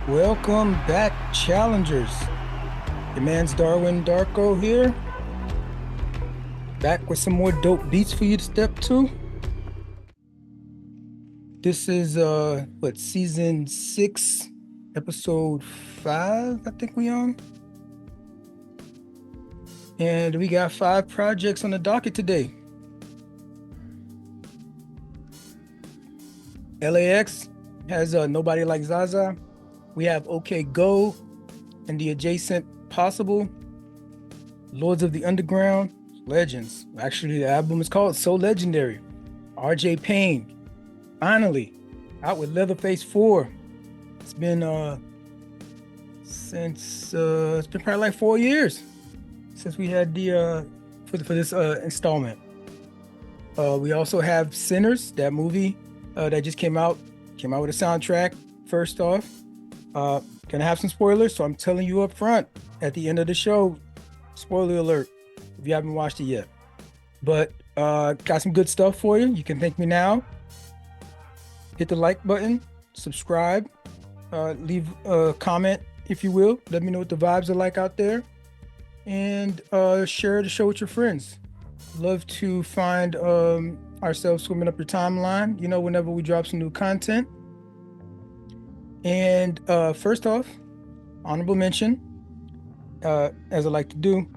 Welcome back, challengers. Your man's Darwin Darko here, back with some more dope beats for you to step to. This is what, season 6, episode 5, I think we on. And we got 5 projects on the docket today. L.A.X has Nobody Like ZaZa. We have OK Go and the adjacent Possible. Lords of the Underground, Legends. Actually, the album is called So Legendary. RJ Payne, finally, out with Leatherface 4. It's been since it's been probably like 4 years since we had the for this installment. We also have Sinners, that movie that just came out with a soundtrack. First off, gonna have some spoilers, so I'm telling you up front at the end of the show. Spoiler alert if you haven't watched it yet. But got some good stuff for you. You can thank me now. Hit the like button, subscribe, leave a comment if you will. Let me know what the vibes are like out there, and share the show with your friends. Love to find ourselves swimming up your timeline, whenever we drop some new content. And first off, honorable mention, as I like to do,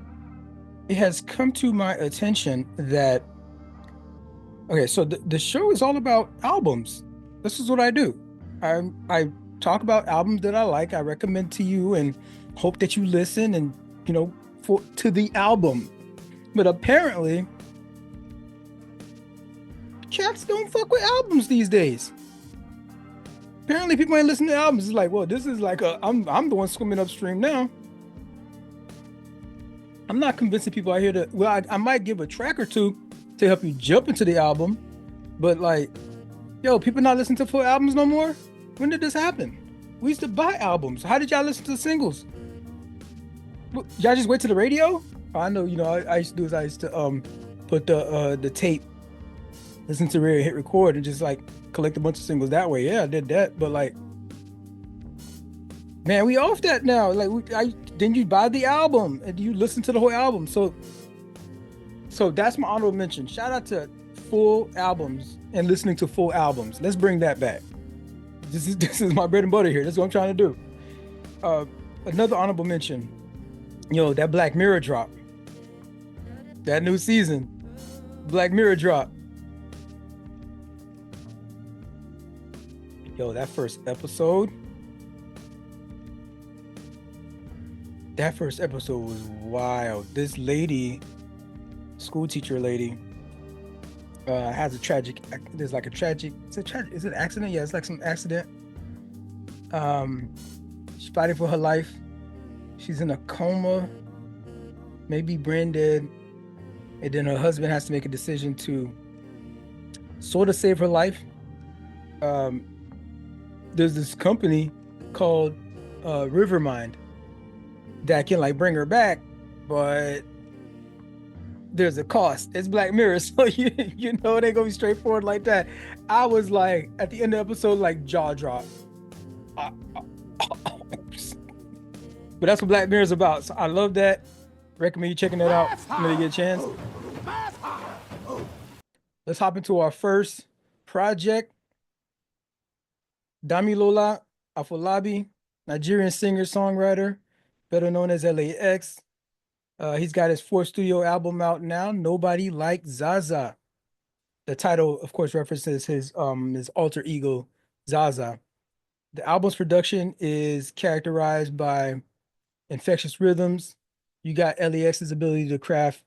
it has come to my attention that, okay, so the show is all about albums. This is what I do. I talk about albums that I like, I recommend to you, and hope that you listen and, to the album. But apparently, cats don't fuck with albums these days. Apparently, people ain't listening to albums. It's like, well, this is like I'm the one swimming upstream now. I'm not convincing people out here to. Well, I might give a track or two to help you jump into the album, but like, yo, people not listening to full albums no more. When did this happen? We used to buy albums. How did y'all listen to the singles? Y'all just wait to the radio? I know, I used to do is I used to put the tape, listen to radio, hit record, and just like collect a bunch of singles that way. Yeah, I did that, but like, man, we off that now. Like, then you buy the album and you listen to the whole album. So that's my honorable mention. Shout out to full albums and listening to full albums. Let's bring that back. This is my bread and butter here. That's what I'm trying to do. Another honorable mention, that Black Mirror drop, that new season, Black Mirror drop. Yo, that first episode was wild. This lady, school teacher lady, has a tragic, is it an accident? Yeah, it's like some accident. She's fighting for her life. She's in a coma, maybe brain dead. And then her husband has to make a decision to sort of save her life. There's this company called Rivermind that can like bring her back, but there's a cost. It's Black Mirror, so you know it ain't gonna be straightforward like that. I was like, at the end of the episode, like jaw drop. But that's what Black Mirror is about. So I love that. Recommend you checking that out when you get a chance. Let's hop into our first project. Damilola Afolabi, Nigerian singer-songwriter, better known as L.A.X. He's got his 4th studio album out now, Nobody Like ZaZa. The title, of course, references his alter ego, ZaZa. The album's production is characterized by infectious rhythms. You got L.A.X's ability to craft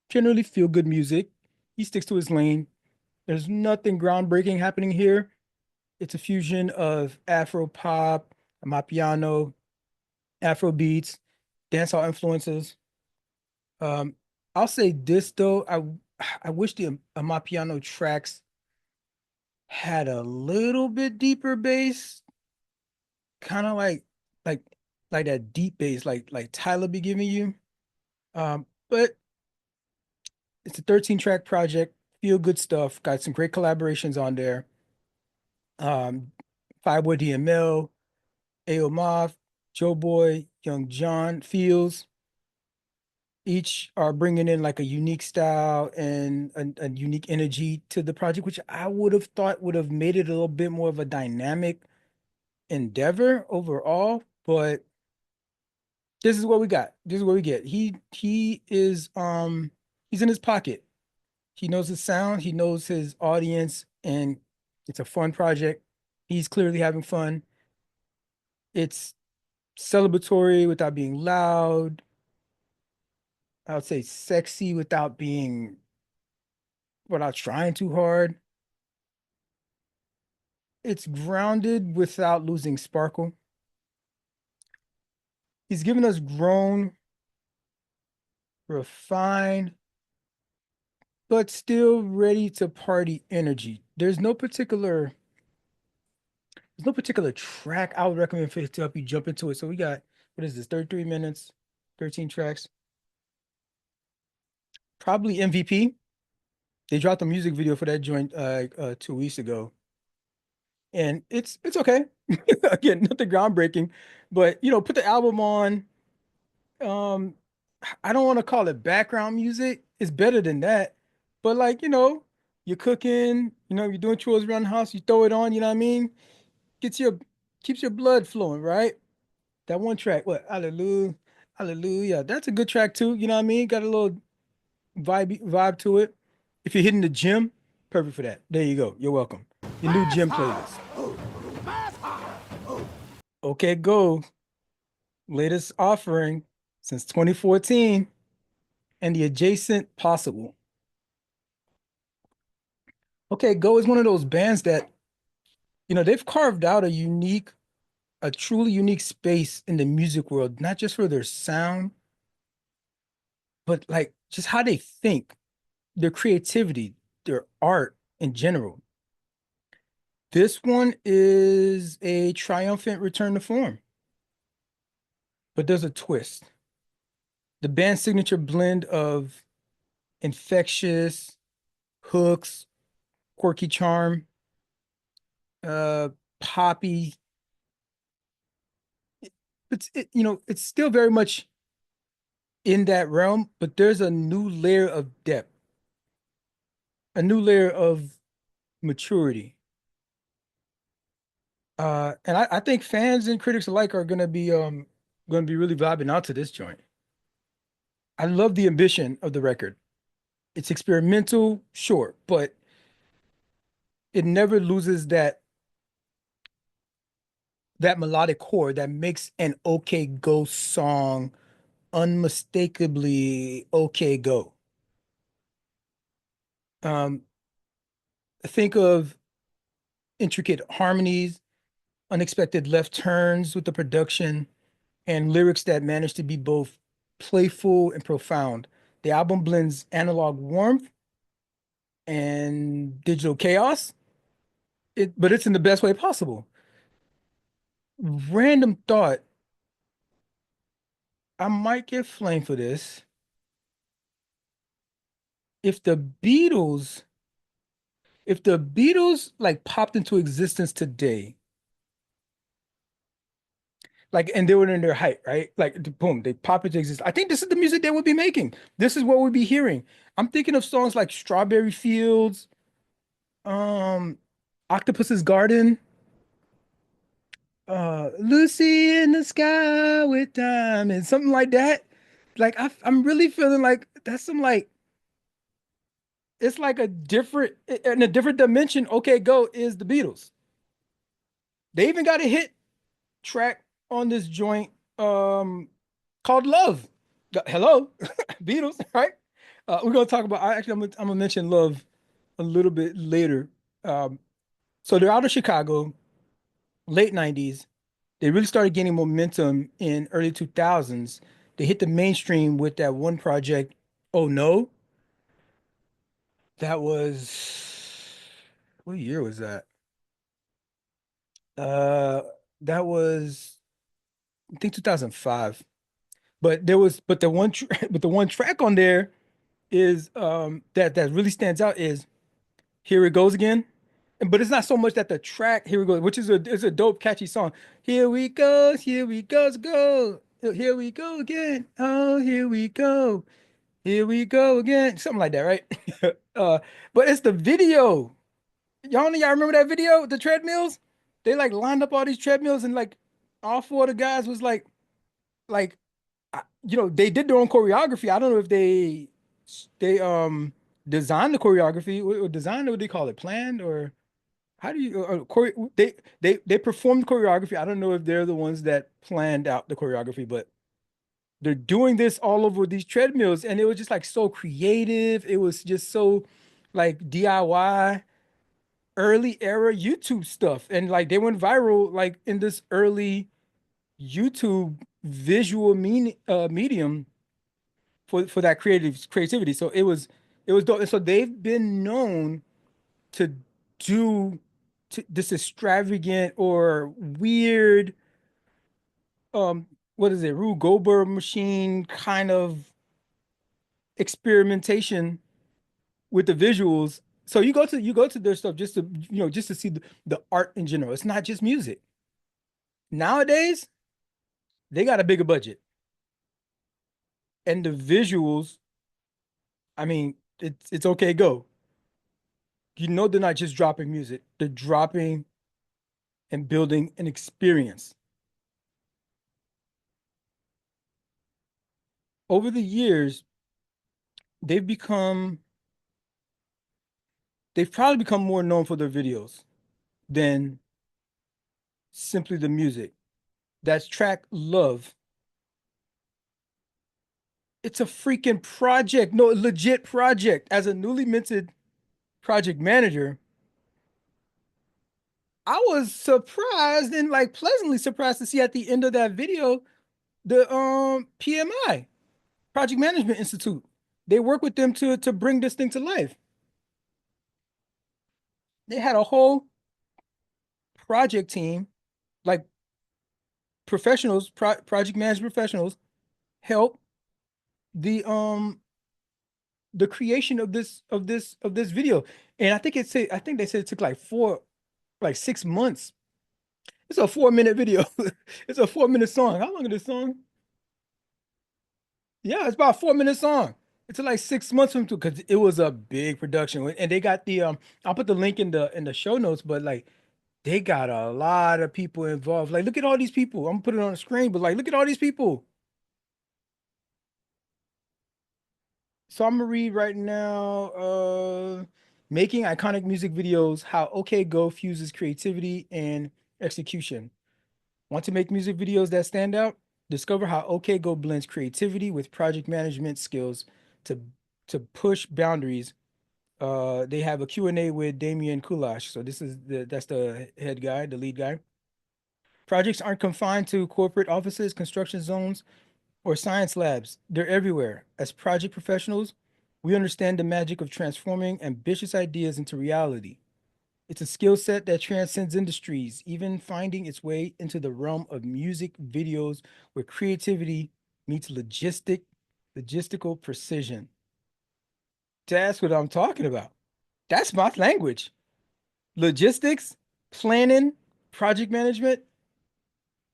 generally feel-good music. He sticks to his lane. There's nothing groundbreaking happening here. It's a fusion of Afro pop, Amapiano, Afro beats, dancehall influences. I'll say this though, I wish the Amapiano tracks had a little bit deeper bass, kind of like like that deep bass, like Tyler be giving you. But it's a 13-track project, feel good stuff. Got some great collaborations on there. Fireboy DML, Ayo Moff, Joe Boy, Young John, Fields, each are bringing in like a unique style and a unique energy to the project, which I would have thought would have made it a little bit more of a dynamic endeavor overall. But this is what we got. This is what we get. He is he's in his pocket. He knows his sound, he knows his audience, and it's a fun project. He's clearly having fun. It's celebratory without being loud. I would say sexy without trying too hard. It's grounded without losing sparkle. He's given us grown, refined, but still ready to party energy. There's no particular track I would recommend for to help you jump into it. So we got, what is this, 33 minutes, 13 tracks. Probably MVP. They dropped a music video for that joint 2 weeks ago. And it's okay. Again, nothing groundbreaking, but put the album on. Um, I don't want to call it background music. It's better than that. But like, you're cooking, you're doing chores around the house, you throw it on, you know what I mean? Gets your Keeps your blood flowing, right? That one track, what? Hallelujah. Hallelujah. That's a good track too, you know what I mean? Got a little vibe to it. If you're hitting the gym, perfect for that. There you go. You're welcome. Your new gym playlist. Okay, go. Latest offering since 2014 and the adjacent possible. Okay, Go is one of those bands that, they've carved out a truly unique space in the music world, not just for their sound, but like just how they think, their creativity, their art in general. This one is a triumphant return to form, but there's a twist. The band's signature blend of infectious hooks, quirky charm, uh, poppy. It's still very much in that realm, but there's a new layer of depth, a new layer of maturity. And I think fans and critics alike are gonna be really vibing out to this joint. I love the ambition of the record. It's experimental, sure, but it never loses that melodic core that makes an okay go song unmistakably okay go. Um, think of intricate harmonies, unexpected left turns with the production, and lyrics that manage to be both playful and profound. The album blends analog warmth and digital chaos, but it's in the best way possible. Random thought, I might get flamed for this. If the Beatles, if the Beatles like popped into existence today, like and they were in their height, right? Like boom, they pop into existence. I think this is the music they would be making. This is what we'd be hearing. I'm thinking of songs like Strawberry Fields, um, Octopus's Garden, Lucy in the Sky with Diamonds, something like that. Like I'm really feeling like that's some like it's like in a different dimension. Okay, Go is the Beatles. They even got a hit track on this joint called Love. Hello, Beatles, right? We're gonna talk about I'm gonna mention Love a little bit later. Um, so they're out of Chicago, late 90s. They really started gaining momentum in early 2000s. They hit the mainstream with that one project, Oh No. That was what year was that? Uh that was I think 2005. But the one but the one track on there is that really stands out is Here It Goes Again. but it's not so much that the track, here we go, which is a dope, catchy song. Here we goes, go. Here we go again. Oh, here we go. Here we go again. Something like that, right? Uh, but it's the video. Y'all remember that video? The treadmills? They like lined up all these treadmills and like all four of the guys was like they did their own choreography. I don't know if they designed the choreography or designed, what do they call it? Planned, or how do you they performed choreography. I don't know if they're the ones that planned out the choreography, but they're doing this all over these treadmills, and it was just like so creative. It was just so like DIY, early era YouTube stuff, and like they went viral like in this early YouTube visual medium for that creativity. So it was dope. And so they've been known to do this extravagant or weird what is it, Rube Goldberg machine kind of experimentation with the visuals. So you go to their stuff just to just to see the art in general. It's not just music. Nowadays, they got a bigger budget, and the visuals, I mean, it's okay, go. You know they're not just dropping music. They're dropping and building an experience. Over the years, they've become they've probably become more known for their videos than simply the music. That's track Love. It's a freaking project. No, legit project. As a newly minted project manager, I was surprised and like pleasantly surprised to see at the end of that video the PMI, Project Management Institute. They work with them to bring this thing to life. They had a whole project team, like professionals, project management professionals, help the creation of this video. And I think they said it took like 6 months. It's a 4 minute video. It's a 4 minute song. How long is this song? Yeah, it's about a 4 minute song. It took like 6 months for them to, because it was a big production. And they got I'll put the link in the show notes, but like they got a lot of people involved. Like, look at all these people. I'm gonna put it on the screen, but like look at all these people. So I'm gonna read right now. Making iconic music videos, how OK Go fuses creativity and execution. Want to make music videos that stand out? Discover how OK Go blends creativity with project management skills to to push boundaries. They have a Q&A with Damian Kulash. So that's the head guy, the lead guy. Projects aren't confined to corporate offices, construction zones, or science labs. They're everywhere. As project professionals, we understand the magic of transforming ambitious ideas into reality. It's a skill set that transcends industries, even finding its way into the realm of music videos where creativity meets logistical precision. That's what I'm talking about. That's my language. Logistics, planning, project management.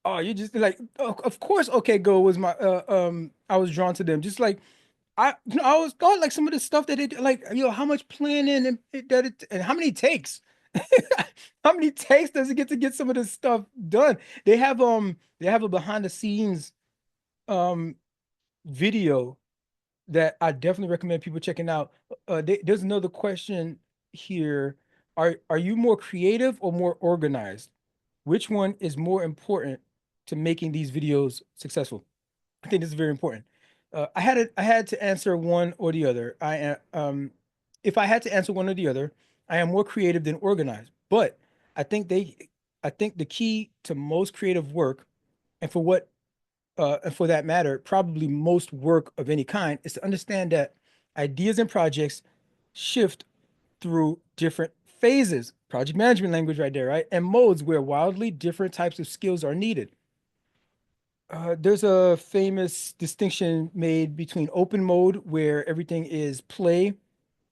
Oh, you just like, oh, of course, OK Go was I was drawn to them. Just like I was thought like some of the stuff that they do, like, how much planning and how many takes? How many takes does it get to get some of this stuff done? They have a behind the scenes um video that I definitely recommend people checking out. There's another question here. Are you more creative or more organized? Which one is more important to making these videos successful? I think this is very important. I had to answer one or the other. If I had to answer one or the other, I am more creative than organized. But I think I think the key to most creative work, and for that matter, probably most work of any kind, is to understand that ideas and projects shift through different phases. Project management language right there, right? And modes where wildly different types of skills are needed. There's a famous distinction made between open mode, where everything is play,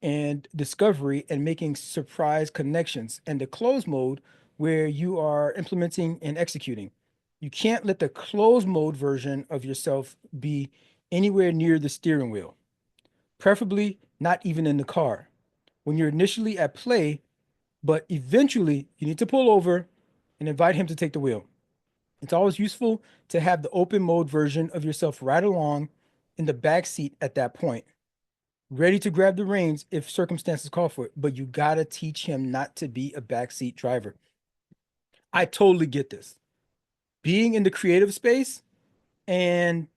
and discovery and making surprise connections, and the closed mode where you are implementing and executing. You can't let the closed mode version of yourself be anywhere near the steering wheel, preferably not even in the car. When you're initially at play, but eventually you need to pull over and invite him to take the wheel. It's always useful to have the open mode version of yourself right along in the back seat at that point, ready to grab the reins if circumstances call for it. But you gotta teach him not to be a backseat driver. I totally get this. Being in the creative space and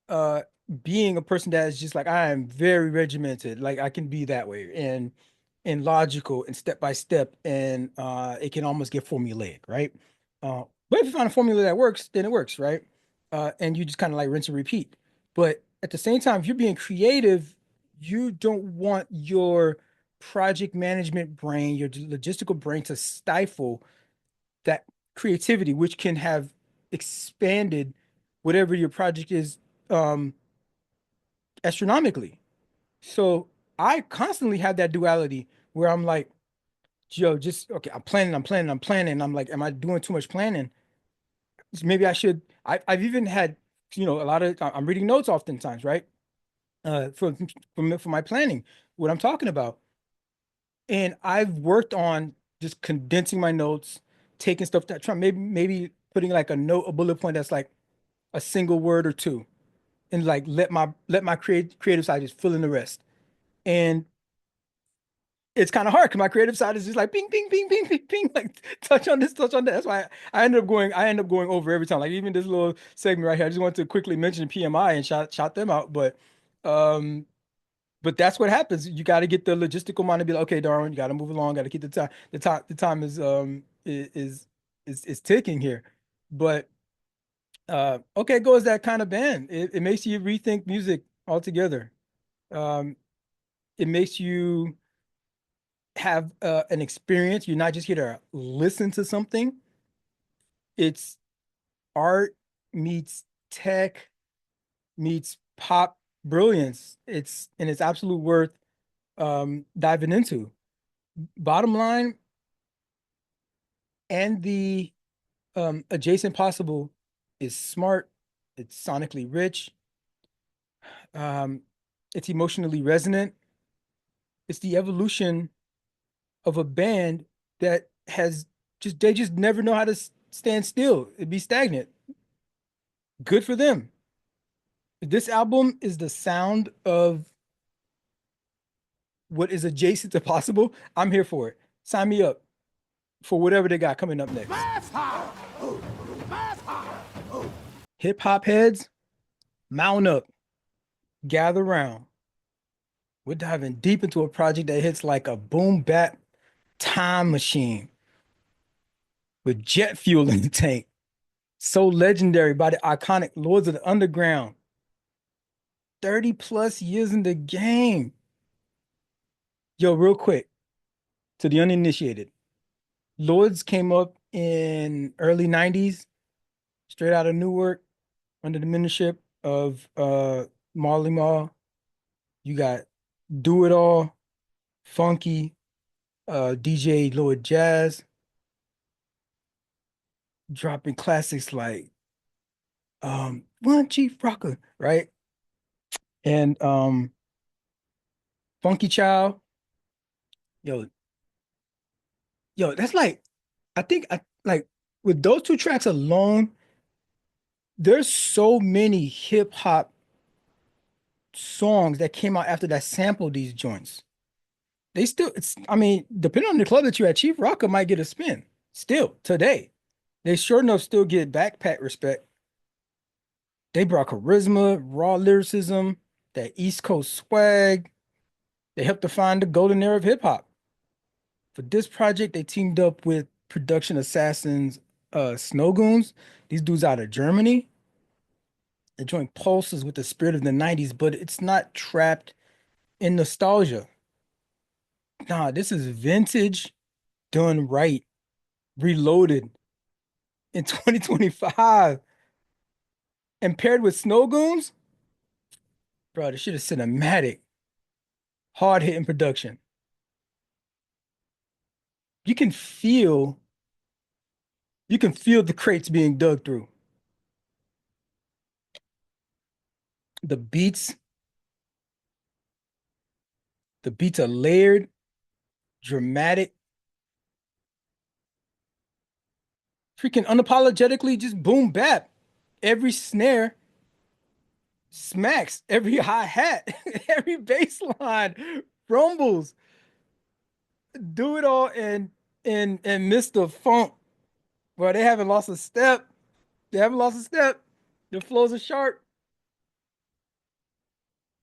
uh being a person that is just like I am very regimented, like I can be that way and logical and step by step, and it can almost get formulaic, right? But if you find a formula that works, then it works, right? And you just kind of like rinse and repeat. But at the same time, if you're being creative, you don't want your project management brain, your logistical brain to stifle that creativity, which can have expanded whatever your project is um, astronomically. So I constantly have that duality where I'm like, Joe, just okay, I'm planning. I'm like, am I doing too much planning? Maybe I should. I've even had, a lot of, I'm reading notes oftentimes, right? For my planning, what I'm talking about. And I've worked on just condensing my notes, taking stuff that try maybe putting like a bullet point that's like a single word or two, and like let my creative side just fill in the rest. And it's kind of hard because my creative side is just like ping, ping, ping, ping, ping, ping, like touch on this, touch on that. That's why I end up going over every time. Like even this little segment right here, I just wanted to quickly mention PMI and shout them out. Um, but that's what happens. You got to get the logistical mind to be like, okay, Darwin, you got to move along, got to keep the time. The time is ticking here. But okay, go as that kind of band. It makes you rethink music altogether. Um, it makes you have an experience. You're not just here to listen to something. It's art meets tech meets pop brilliance. It's absolute worth diving into. Bottom line, and the adjacent possible is smart. It's sonically rich. Um, it's emotionally resonant. It's the evolution of a band that has they just never know how to stand still. It'd be stagnant. Good for them. This album is the sound of what is adjacent to possible. I'm here for it. Sign me up for whatever they got coming up next. Hip hop heads, mount up, gather round. We're diving deep into a project that hits like a boom bap time machine with jet fuel in the tank. So legendary by the iconic Lords of the Underground. 30 plus years in the game. Yo, real quick, to the uninitiated. Lords came up in early 90s, straight out of Newark, under the mentorship of Marley Marl. You got Do It All, Funky, DJ Lord Jazz, dropping classics like One Chief Rocker, right? And Funky Child. Yo, that's like I think I like with those two tracks alone, there's so many hip hop songs that came out after that sample these joints. They still, I mean, depending on the club that you're at, Chief Rocker might get a spin still today. They sure enough still get backpack respect. They brought charisma, raw lyricism, that East Coast swag. They helped define the golden era of hip hop. For this project, they teamed up with production assassins, Snowgoons. These dudes out of Germany. The joint pulses with the spirit of the 90s, but it's not trapped in nostalgia. Nah, this is vintage done right, reloaded in 2025 and paired with Snowgoons. Bro, this shit is cinematic. hard hitting production. You can feel you can feel the crates being dug through. The beats, the beats are layered, dramatic, freaking unapologetically just boom bap. Every snare smacks, every hi-hat, every bass line rumbles. Do it all and miss the funk. Bro, they haven't lost a step. They haven't lost a step. The flows are sharp.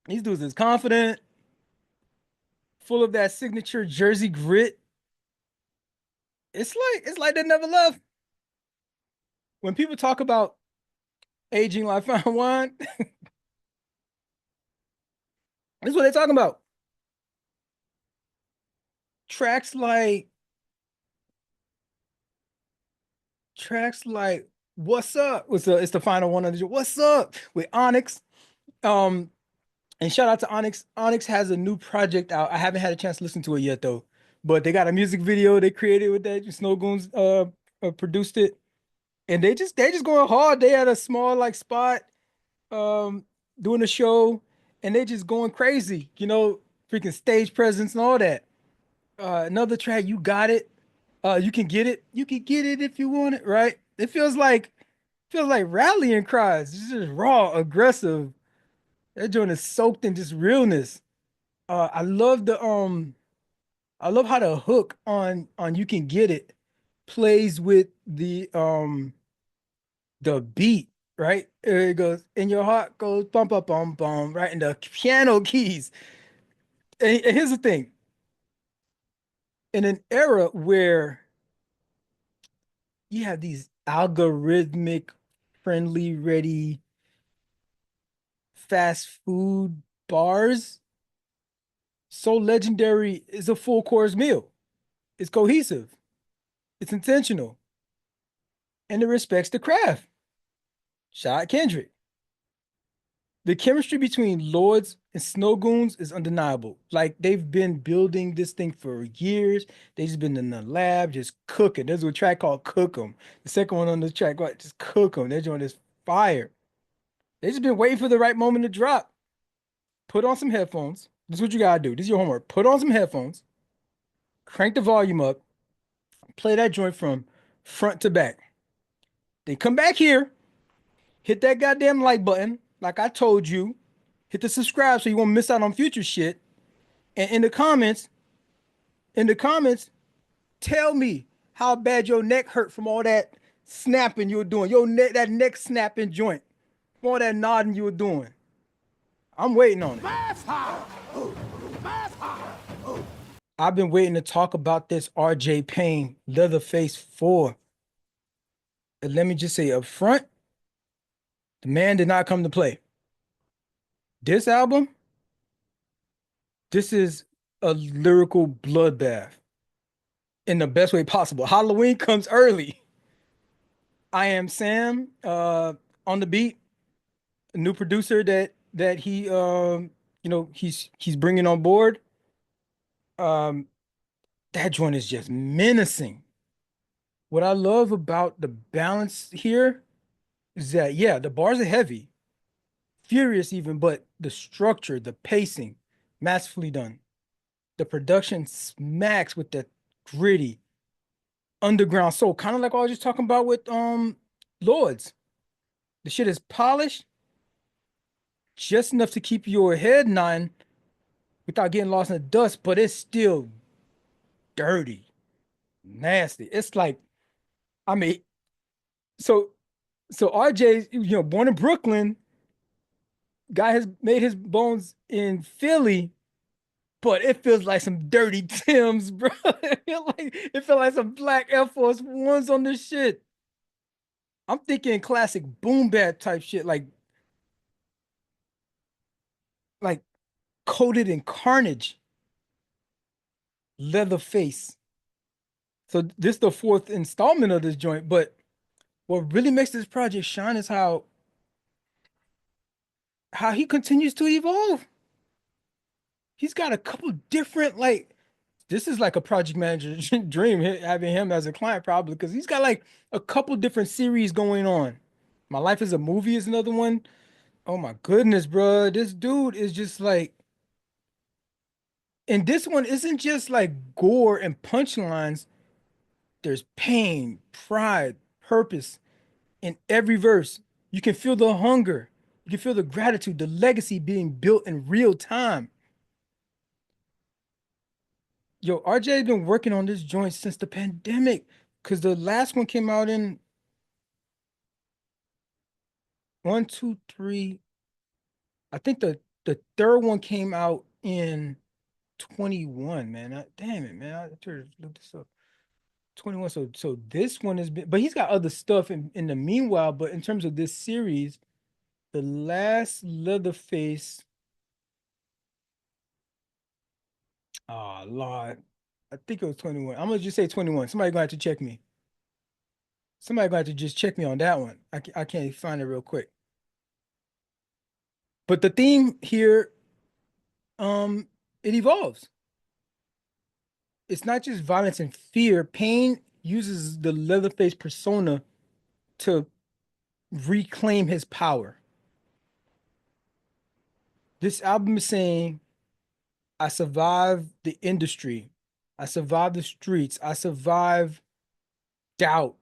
These dudes is confident, full of that signature Jersey grit. It's like they never left. When people talk about aging like fine wine, that's what they're talking about. Tracks like tracks like What's Up? It's the final one of the What's Up with Onyx. Um, and shout out to Onyx. Onyx has a new project out. I haven't had a chance to listen to it yet though. But they got a music video they created with that. Snowgoons produced it. And they just going hard. They had a small like spot um doing a show and they just going crazy, freaking stage presence and all that. Another track, You Got It. You can get it. You can get it if you want it, right? It feels like rallying cries. It's just raw, aggressive. That joint is soaked in just realness. I love how the hook on You Can Get It plays with the beat, right? It goes, and your heart goes bum bum bum bum, right? And the piano keys. And here's the thing: in an era where you have these algorithmic, friendly, ready, fast food bars, So Legendary is a full course meal. It's cohesive, it's intentional, and it respects the craft. Shout out Kendrick. The chemistry between Lords and Snowgoons is undeniable. Like they've been building this thing for years. They just been in the lab just cooking. There's a track called Cook 'em. The second one on the track, what? Just Cook 'em. They're doing this fire. They just been waiting for the right moment to drop. Put on some headphones. This is what you gotta do. This is your homework. Put on some headphones, crank the volume up, play that joint from front to back. Then come back here, hit that goddamn like button, like I told you. Hit the subscribe so you won't miss out on future shit. And in the comments, tell me how bad your neck hurt from all that snapping you were doing. Your neck, that neck snapping joint, from all that nodding you were doing. I'm waiting on it. I've been waiting to talk about this RJ Payne Leatherface 4. And let me just say up front, the man did not come to play. This album, this is a lyrical bloodbath in the best way possible. Halloween comes early. I Am Sam on the beat, a new producer that he he's bringing on board. Um that joint is just menacing. What I love about the balance here is that yeah, the bars are heavy, furious even, but the structure, the pacing, masterfully done. The production smacks with that gritty underground soul, kind of like what I was just talking about with Lords. The shit is polished, just enough to keep your head nodding without getting lost in the dust, but it's still dirty, nasty. It's like, I mean, so RJ, born in Brooklyn, guy has made his bones in Philly, but it feels like some dirty Tims, bro. It feel like some black Air Force Ones on this shit. I'm thinking classic boom bap type shit, like coated in carnage, Leatherface. So this is the fourth installment of this joint, but what really makes this project shine is how he continues to evolve. he's got a couple different like this is like a project manager dream having him as a client probably because he's got like a couple different series going on. My Life is a Movie is another one. Oh my goodness, bro. This dude is just like, and this one isn't just like gore and punchlines. There's pain, pride, purpose in every verse. You can feel the hunger. You can feel the gratitude, the legacy being built in real time. Yo, RJ been working on this joint since the pandemic because the last one came out in one, two, three. I think the third one came out in 21, man. Damn it, man. I should look this up. 21. So this one has been, but he's got other stuff in the meanwhile. But in terms of this series, the last Leatherface, oh Lord, I think it was 21. I'm gonna just say 21. Somebody gonna have to check me. Somebody gonna have to just check me on that one. I can't find it real quick. But the theme here, it evolves. It's not just violence and fear. Payne uses the Leatherface persona to reclaim his power. This album is saying, I survived the industry. I survived the streets. I survived doubt.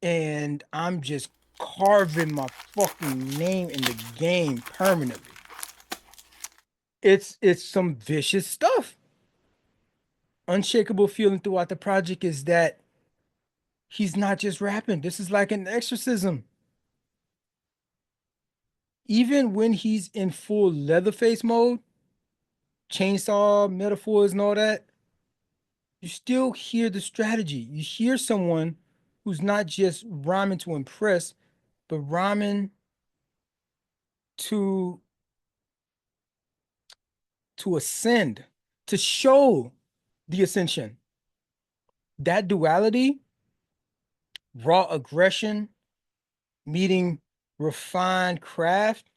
And I'm just carving my fucking name in the game permanently. It's some vicious stuff. Unshakable feeling throughout the project is that he's not just rapping. This is like an exorcism. Even when he's in full Leatherface mode, chainsaw metaphors and all that, you still hear the strategy. You hear someone who's not just rhyming to impress, but rhyming to ascend, to show the ascension. That duality, raw aggression meeting refined craft,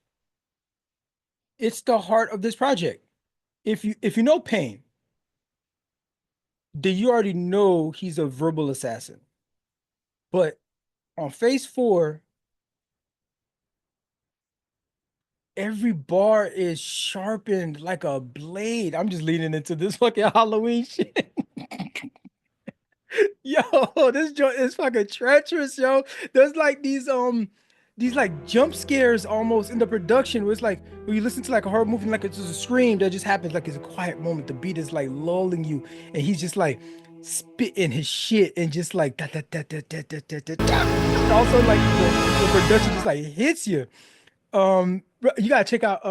it's the heart of this project. If you know Payne, then you already know he's a verbal assassin. But on phase 4, every bar is sharpened like a blade. I'm just leaning into this fucking Halloween shit. Yo, this joint is fucking treacherous, yo. There's like these like jump scares almost in the production where it's like when you listen to like a horror movie, like it's just a scream that just happens, like it's a quiet moment. The beat is like lulling you, and he's just like spitting his shit and just like da, da, da, da, da, da, da, da, da. And also like the production just like hits you. You gotta check out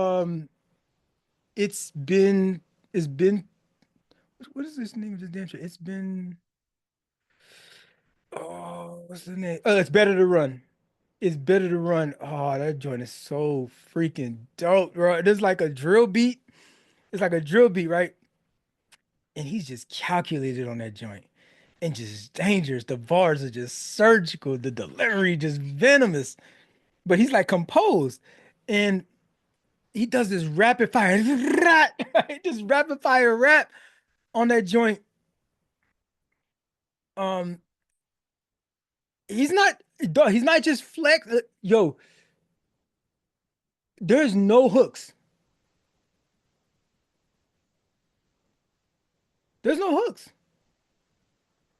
it's been it's been what is this name of this damn shit? It's been oh, what's the name? Oh, it's better to run. It's better to run. Oh, that joint is so freaking dope, bro. There's like a drill beat. It's like a drill beat, right? And he's just calculated on that joint and just dangerous. The bars are just surgical. The delivery just venomous. But he's like composed. And he does this rapid fire, this rapid fire rap on that joint. Um, he's not just flex. Yo, there's no hooks. There's no hooks.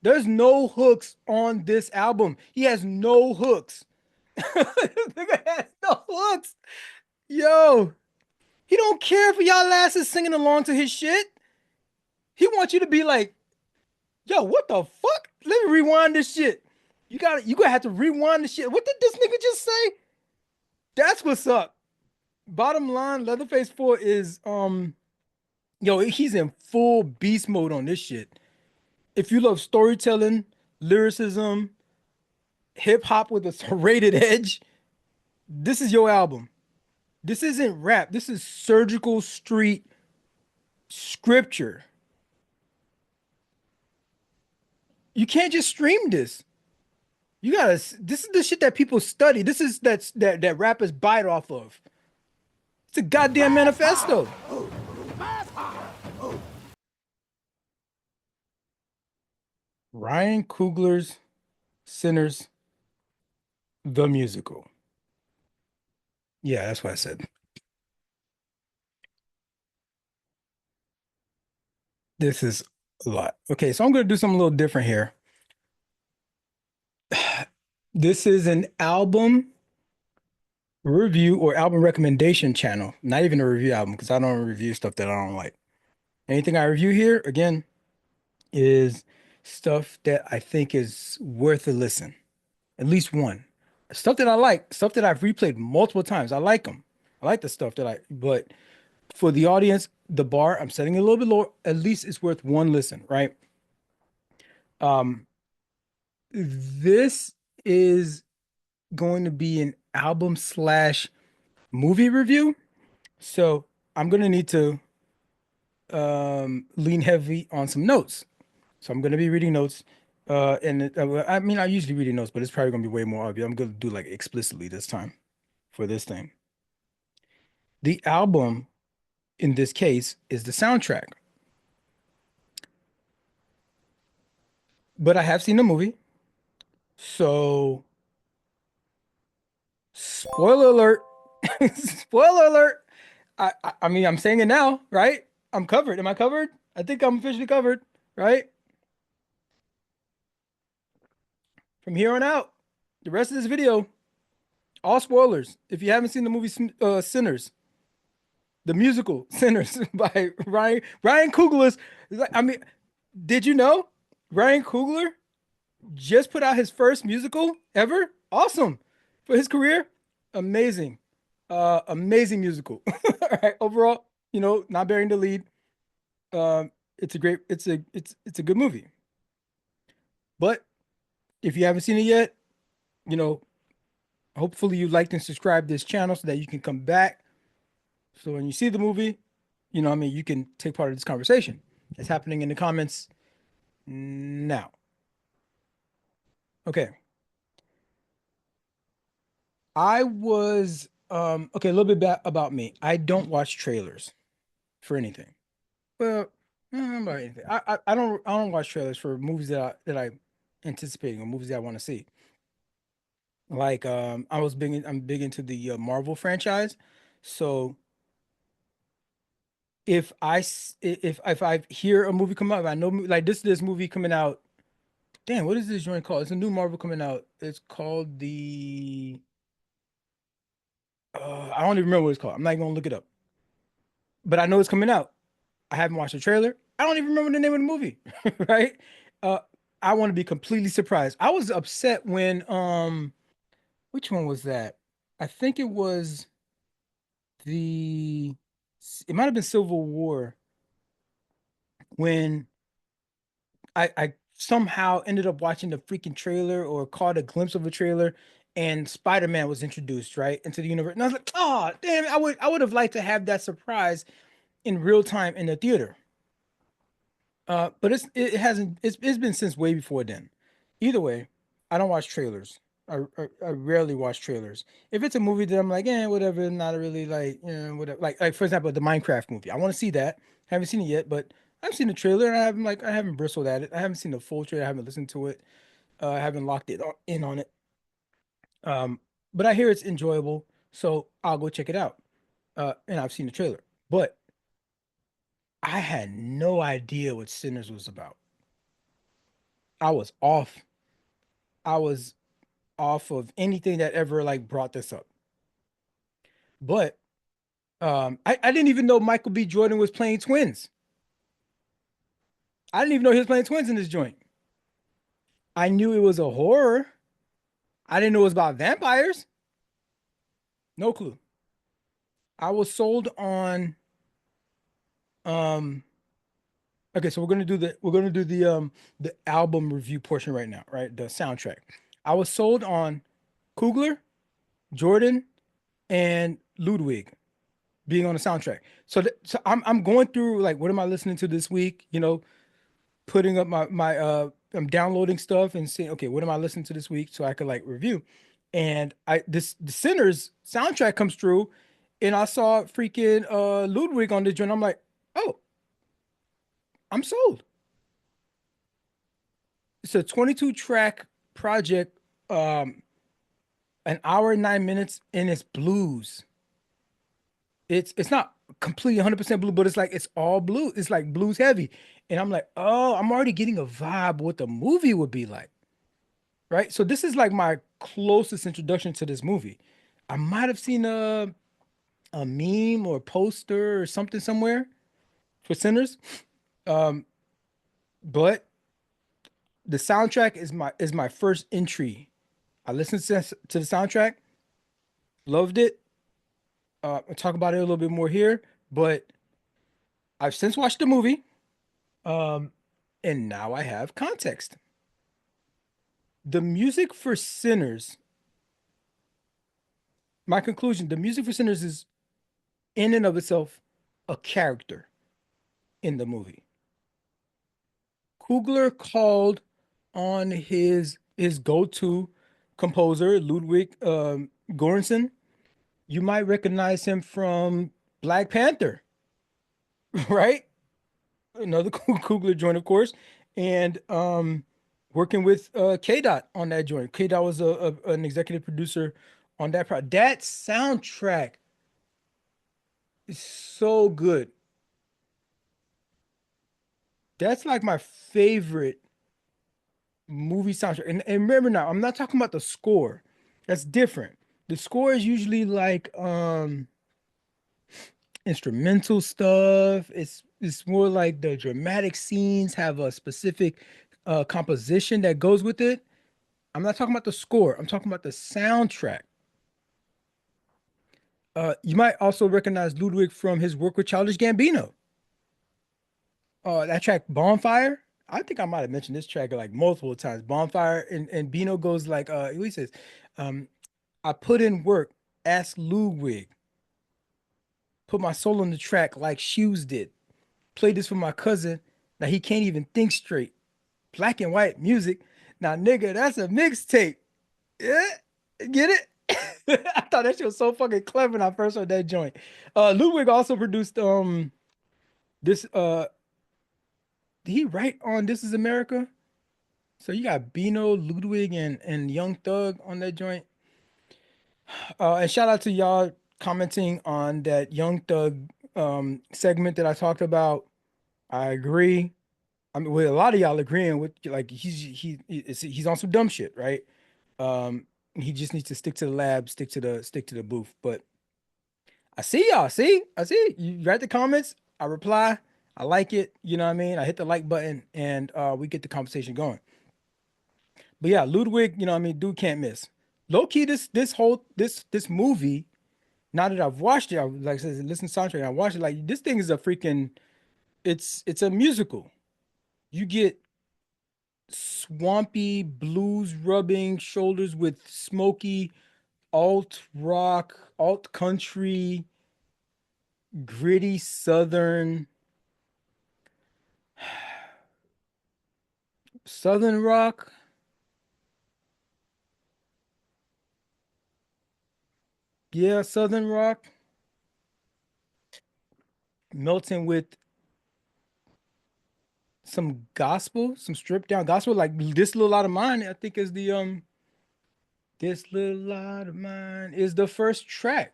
There's no hooks on this album. He has no hooks. This nigga has no hooks. Yo, he don't care for y'all asses singing along to his shit. He wants you to be like, yo, what the fuck? Let me rewind this shit. You gonna have to rewind the shit. What did this nigga just say? That's what's up. Bottom line, Leatherface 4 is yo, he's in full beast mode on this shit. If you love storytelling, lyricism, hip hop with a serrated edge, this is your album. This isn't rap. This is surgical street scripture. You can't just stream this. You gotta. This is the shit that people study. This is that rappers bite off of. It's a goddamn manifesto. Ryan Coogler's Sinners, the musical. Yeah, that's what I said. This is a lot. Okay, so I'm going to do something a little different here. This is an album review or album recommendation channel, not even a review album because I don't review stuff that I don't like. Anything I review here, again, is stuff that I think is worth a listen, at least one. Stuff that I like, stuff that I've replayed multiple times. I like them. I like the stuff that but for the audience, the bar, I'm setting it a little bit lower. At least it's worth one listen, right? Um, this is going to be an album slash movie review. So I'm going to need to lean heavy on some notes. So I'm going to be reading notes. I mean, I usually read notes, but it's probably going to be way more obvious. I'm going to do like explicitly this time for this thing. The album in this case is the soundtrack, but I have seen the movie. So spoiler alert. Spoiler alert. I mean, I'm saying it now, right? I'm covered. Am I covered? I think I'm officially covered, right? From here on out, the rest of this video, all spoilers. If you haven't seen the movie Sinners, the musical Sinners by Ryan Coogler, I mean, did you know Ryan Coogler just put out his first musical ever? Awesome for his career. Amazing. Amazing musical. All right, overall, not bearing the lead. It's a great, it's a good movie. But if you haven't seen it yet, you know, hopefully you liked and subscribed this channel so that you can come back. So when you see the movie, I mean, you can take part of this conversation. It's happening in the comments now. Okay. I was okay, a little bit about me. I don't watch trailers for anything. Well, about anything. I don't watch trailers for movies that I'm anticipating or movies that I want to see. Like I'm big into the Marvel franchise. So if I hear a movie come out, if I know like this movie coming out. Damn, what is this joint called? It's a new Marvel coming out. It's called the I don't even remember what it's called. I'm not gonna look it up. But I know it's coming out. I haven't watched the trailer. I don't even remember the name of the movie. Right? Uh I want to be completely surprised. I was upset when which one was that? I think it was the it might have been Civil War when I somehow ended up watching the freaking trailer or caught a glimpse of a trailer and Spider-Man was introduced right into the universe. And I was like, oh damn, I would have liked to have that surprise in real time in the theater. But it hasn't it's been since way before then. Either way, I don't watch trailers. I rarely watch trailers. If it's a movie that I'm like, whatever, not really like, whatever. Like for example, the Minecraft movie. I want to see that. Haven't seen it yet, but I've seen the trailer and I haven't bristled at it. I haven't seen the full trailer. I haven't listened to it. I haven't locked in on it. Um, but I hear it's enjoyable, so I'll go check it out. And I've seen the trailer, but I had no idea what Sinners was about. I was off. I was off of anything that ever like brought this up. But I didn't even know Michael B. Jordan was playing twins. I didn't even know he was playing twins in this joint. I knew it was a horror. I didn't know it was about vampires. No clue. I was sold on um okay, so we're gonna do the album review portion right now, right? The soundtrack. I was sold on Coogler, Jordan, and Ludwig being on the soundtrack. So I'm going through like what am I listening to this week? Putting up my I'm downloading stuff and seeing okay, what am I listening to this week so I could like review. And the Sinners soundtrack comes through and I saw freaking Ludwig on the joint. I'm like, oh, I'm sold. it's a 22 track project, um, an hour and 9 minutes, and it's blues. It's not completely 100% blue, but it's like it's all blue. It's like blues heavy. And I'm like, oh, I'm already getting a vibe what the movie would be like, right? So this is like my closest introduction to this movie. I might have seen a meme or a poster or something somewhere for Sinners. Um, but the soundtrack is my first entry. I listened to the soundtrack, loved it. I'll talk about it a little bit more here, but I've since watched the movie. Um, and now I have context. The music for Sinners, my conclusion, the music for Sinners is in and of itself a character in the movie. Kugler called on his go-to composer, Ludwig Göransson. You might recognize him from Black Panther, right? Another Kugler joint, of course, and working with K Dot on that joint. K Dot was an executive producer on that project. That soundtrack is so good. That's like my favorite movie soundtrack. And remember now, I'm not talking about the score. That's different. The score is usually like instrumental stuff. It's more like the dramatic scenes have a specific composition that goes with it. I'm not talking about the score. I'm talking about the soundtrack. You might also recognize Ludwig from his work with Childish Gambino. That track Bonfire. I think I might have mentioned this track like multiple times. Bonfire and Bino goes like he says, um, I put in work, ask Ludwig, put my soul on the track like Shoes did. Play this for my cousin. Now he can't even think straight. Black and white music. Now, nigga, that's a mixtape. Yeah, get it? I thought that shit was so fucking clever when I first heard that joint. Ludwig also produced this did he write on This Is America? So you got Bino, Ludwig, and Young Thug on that joint. And shout out to y'all commenting on that Young Thug segment that I talked about. I agree. I mean, with a lot of y'all agreeing with like he's on some dumb shit, right? He just needs to stick to the lab, stick to the booth. But I see y'all. I see you write the comments. I reply. I like it. You know what I mean? I hit the like button, and we get the conversation going. But yeah, Ludwig, you know what I mean? Dude can't miss. Low key, this movie. Now that I've watched it, like I said, listen to the soundtrack. I watched it. Like this thing is a freaking. It's a musical. You get swampy blues rubbing shoulders with smoky alt rock, alt country, gritty southern rock. Yeah, southern rock melting with some gospel, some stripped down gospel. Like this little light of mine, I think is the this little light of mine is the first track.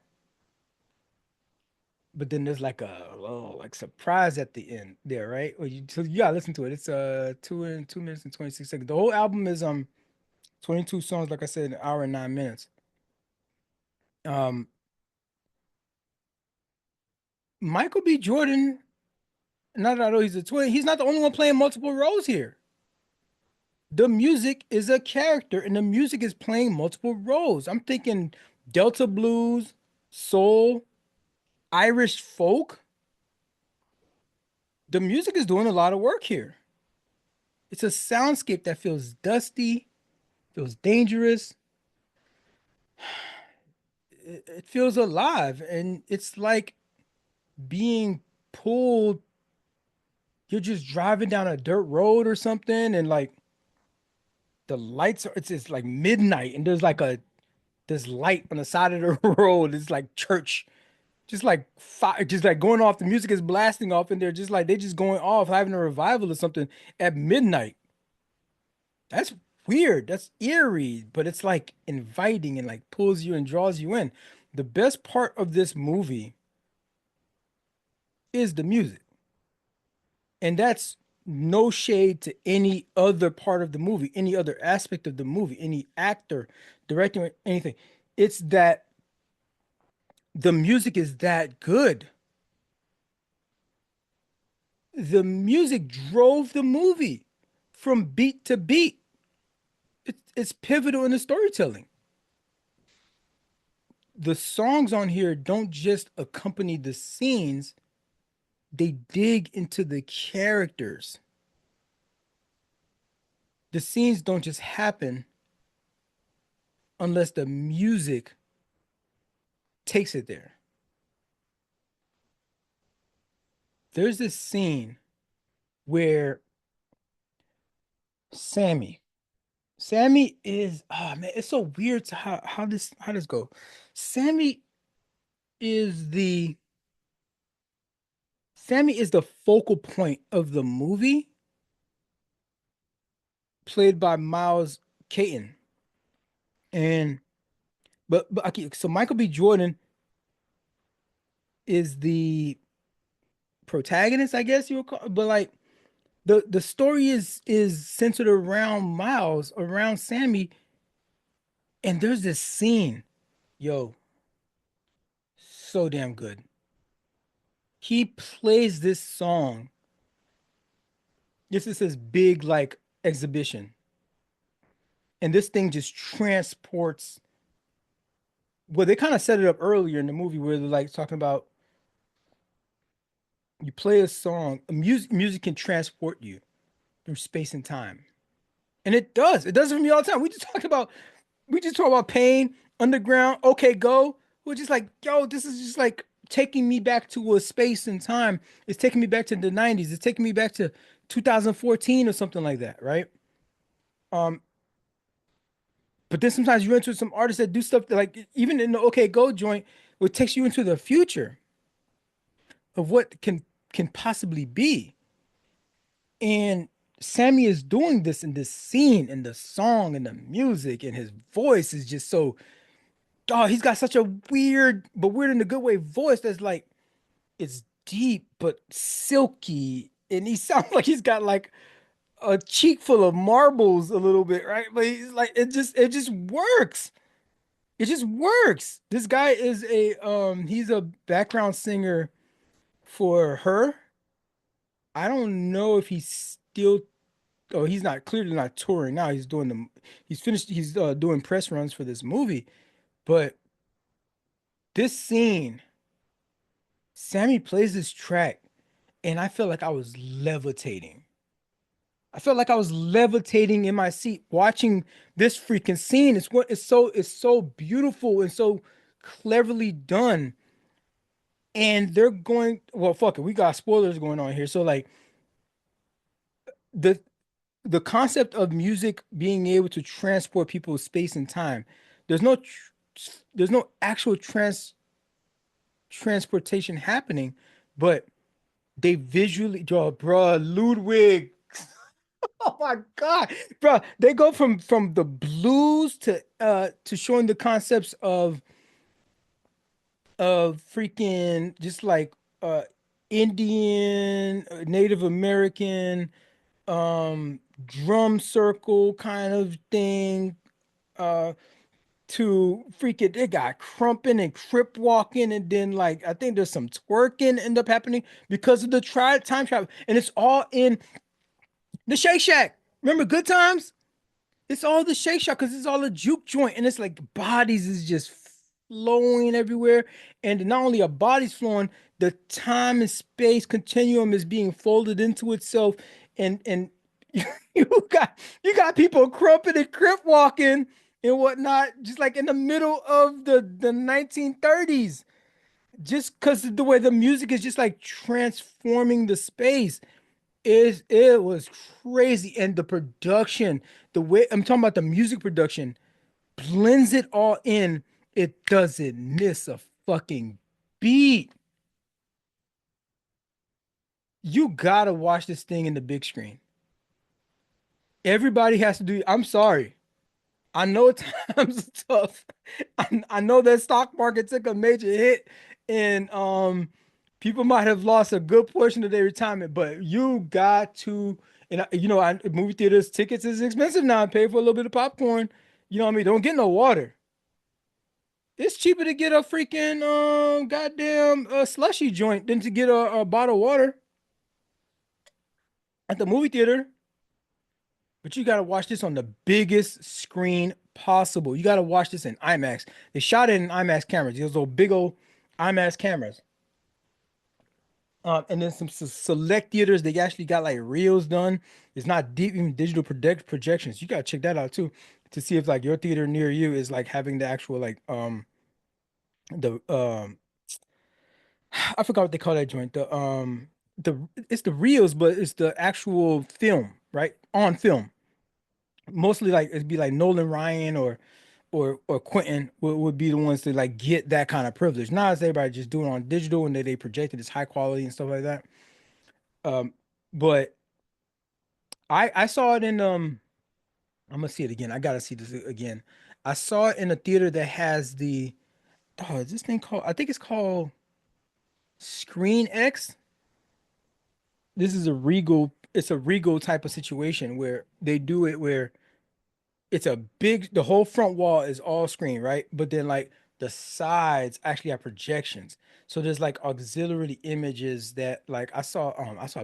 But then there's like a little like surprise at the end there, right? So you gotta listen to it. It's 2 minutes and 26 seconds. The whole album is 22 songs, like I said, an hour and 9 minutes. Um, Michael B. Jordan, not that I know he's a twin, he's not the only one playing multiple roles here. The music is a character, and the music is playing multiple roles. I'm thinking Delta blues, soul, Irish folk. The music is doing a lot of work here. It's a soundscape that feels dusty, feels dangerous, it feels alive, and it's like being pulled. You're just driving down a dirt road or something, and like the lights are it's like midnight, and there's like a this light on the side of the road. It's like church, just like fire, just like going off. The music is blasting off, and they're just like they just going off, having a revival or something at midnight. That's weird. That's eerie, but it's like inviting and like pulls you and draws you in. The best part of this movie is the music. And that's no shade to any other part of the movie, any other aspect of the movie, any actor, directing, anything. It's that the music is that good. The music drove the movie from beat to beat. It's pivotal in the storytelling. The songs on here don't just accompany the scenes, they dig into the characters. The scenes don't just happen unless the music takes it there. There's this scene where Sammy, Sammy is, oh man, it's so weird to how this go. Sammy is the Sammy is the focal point of the movie, played by Miles Caton. And but okay, so Michael B. Jordan is the protagonist, I guess you would call, but like the story is centered around Miles, around Sammy, and there's this scene, yo, so damn good. He plays this song. This is his big like exhibition, and this thing just transports. Well, they kind of set it up earlier in the movie where they're like talking about you play a song, music can transport you through space and time. And it does. It does it for me all the time. We just talk about Payne, Underground, OK Go. We're just like, yo, this is just like taking me back to a space and time. It's taking me back to the 90s. It's taking me back to 2014 or something like that, right? Um, but then sometimes you run into some artists that do stuff that like even in the OK Go joint, it takes you into the future of what can possibly be. And Sammy is doing this in this scene and the song and the music and his voice is just so, oh, he's got such a weird, but weird in a good way voice that's like it's deep but silky. And he sounds like he's got like a cheek full of marbles a little bit, right? But he's like it just works. It just works. This guy is a he's a background singer for her. I don't know if he's still, oh, he's not, clearly not touring now. He's finished, he's doing press runs for this movie. But this scene, Sammy plays this track, and I felt like I was levitating. I felt like I was levitating in my seat watching this freaking scene. It's so beautiful and so cleverly done. And they're going, well, fuck it, we got spoilers going on here. So like the the concept of music being able to transport people space and time, there's no there's no actual transportation happening, but they visually draw, bruh, Ludwig. Oh my God, bruh. They go from the blues to showing the concepts of freaking just like Indian, Native American, drum circle kind of thing, uh to freaking, they got crumping and crip walking, and then like I think there's some twerking end up happening because of the time travel, and it's all in the Shake Shack. Remember Good Times? It's all the Shake Shack because it's all a juke joint, and it's like bodies is just flowing everywhere, and not only are bodies flowing, the time and space continuum is being folded into itself, and you you got people crumping and crip walking and whatnot, just like in the middle of the 1930s, just because of the way the music is just like transforming the space. It was crazy. And the production, the way I'm talking about, the music production blends it all in. It doesn't miss a fucking beat. You gotta watch this thing in the big screen. Everybody has to do. I'm sorry. I know times are tough. I know that stock market took a major hit, and people might have lost a good portion of their retirement. But you got to, and movie theaters tickets is expensive now. Pay for a little bit of popcorn. You know what I mean? Don't get no water. It's cheaper to get a freaking goddamn slushy joint than to get a bottle of water at the movie theater. But you gotta watch this on the biggest screen possible. You gotta watch this in IMAX. They shot it in IMAX cameras. Those little big old IMAX cameras. And then some select theaters, they actually got like reels done. It's not deep, even digital projections. You gotta check that out too to see if like your theater near you is like having the actual like the I forgot what they call that joint. The it's the reels, but it's the actual film, right? On film. Mostly like it'd be like Nolan Ryan or Quentin would be the ones to like get that kind of privilege. Now it's everybody just doing it on digital and they project it as high quality and stuff like that. Um, but I saw it in I'm gonna see it again. I gotta see this again. I saw it in a theater that has the is this thing called I think it's called Screen X. This is a Regal type of situation where they do it where it's a big the whole front wall is all screen, right? But then like the sides actually have projections. So there's like auxiliary images that like I saw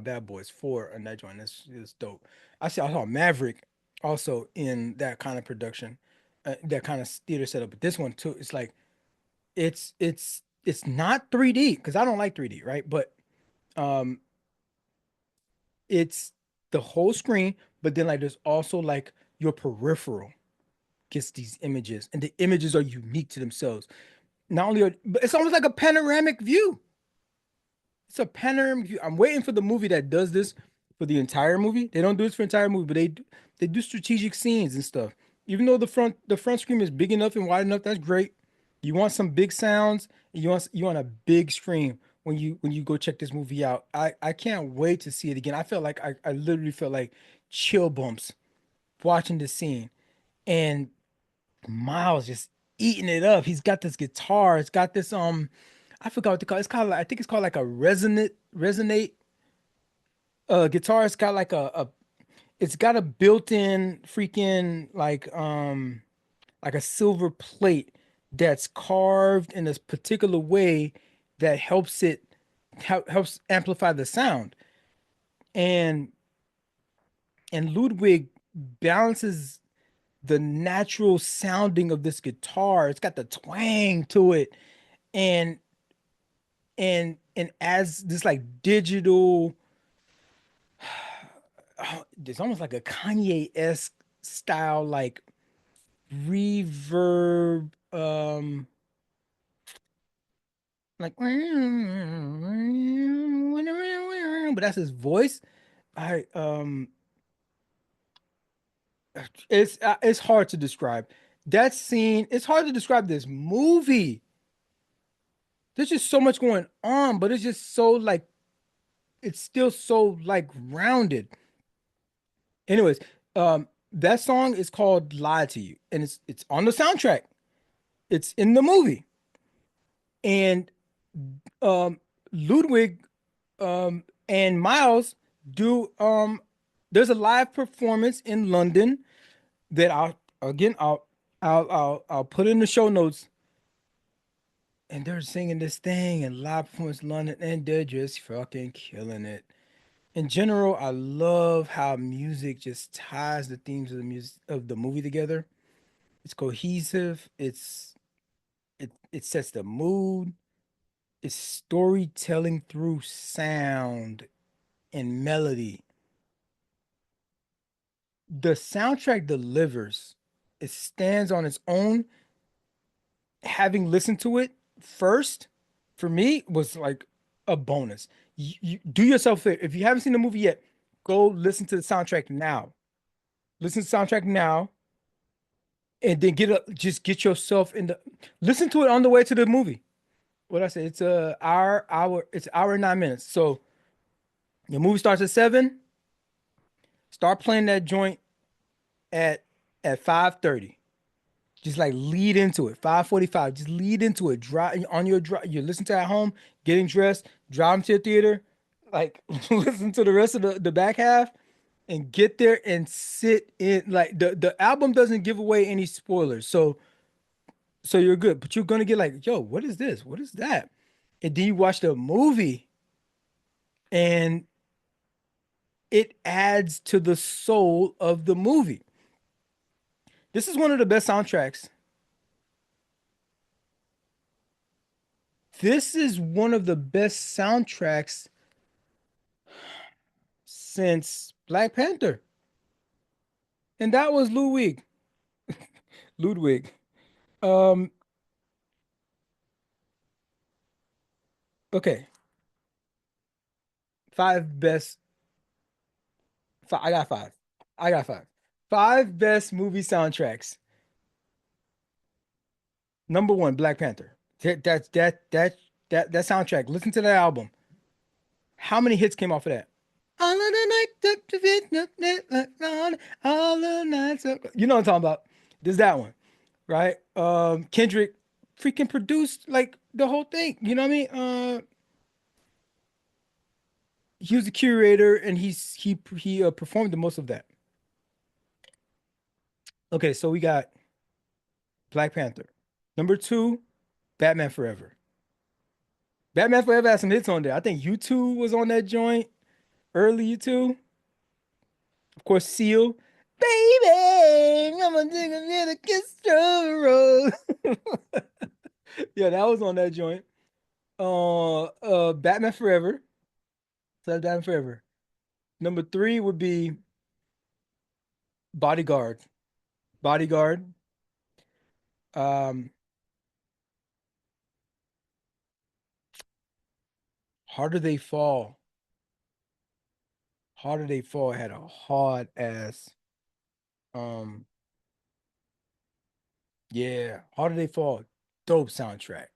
Bad Boys 4 on that joint. This is dope. I saw Maverick also in that kind of production, that kind of theater setup. But this one too, it's like it's not 3D because I don't like 3D, right? But um it's the whole screen, but then like there's also like your peripheral gets these images, and the images are unique to themselves. Not only are, but it's almost like a panoramic view. It's a panoramic view. I'm waiting for the movie that does this for the entire movie. They don't do this for entire movie, but they do strategic scenes and stuff. Even though the front screen is big enough and wide enough, that's great. You want some big sounds, and you want a big screen when you go check this movie out. I can't wait to see it again. I literally felt like chill bumps watching this scene. And Miles just eating it up. He's got this guitar. It's got this I forgot what to call it. It's called I think it's called like a resonate guitar. It's got like a it's got a built-in freaking like a silver plate that's carved in this particular way that helps amplify the sound. And Ludwig balances the natural sounding of this guitar. It's got the twang to it, and as this like digital, it's almost like a Kanye-esque style, like reverb, like but that's his voice. I it's hard to describe that scene. It's hard to describe this movie. There's just so much going on, but it's just so like it's still so like grounded. Anyways, that song is called "Lie to You," and it's on the soundtrack. It's in the movie, and um, Ludwig and Miles do there's a live performance in London that I'll put in the show notes, and they're singing this thing and live performance in London, and they're just fucking killing it. In general, I love how music just ties the themes of the music of the movie together. It's cohesive. It sets the mood. It's storytelling through sound and melody. The soundtrack delivers. It stands on its own. Having listened to it first, for me, was like a bonus. You do yourself a favor. If you haven't seen the movie yet, go listen to the soundtrack now. Listen to the soundtrack now, and then just get yourself in the listen to it on the way to the movie. What I say? It's a it's an hour and 9 minutes. So the movie starts at 7. Start playing that joint. at 5:30. Just like lead into it. 5:45. Just lead into it. Drive on your drive. You listen to at home, getting dressed, driving to the theater, like listen to the rest of the back half and get there and sit in. Like the album doesn't give away any spoilers. So you're good. But you're gonna get like, yo, what is this? What is that? And then you watch the movie and it adds to the soul of the movie. This is one of the best soundtracks. This is one of the best soundtracks since Black Panther. And that was Ludwig. Ludwig. Um, okay. Five best I got five. I got five. Five best movie soundtracks. Number one, Black Panther. That soundtrack. Listen to that album. How many hits came off of that? All of the night, all the nights. You know what I'm talking about. There's that one, right? Kendrick freaking produced like the whole thing. You know what I mean? He was the curator and he performed the most of that. Okay, so we got Black Panther. Number two, Batman Forever. Batman Forever had some hits on there. I think U2 was on that joint. Early U2. Of course, Seal. Baby, I'm gonna take a little kiss from the road. Yeah, that was on that joint. Batman Forever. So that's Batman Forever. Number three would be Bodyguard. Bodyguard. Um, Harder They Fall. Harder They Fall had a hard ass. Um, yeah, Harder They Fall. Dope soundtrack.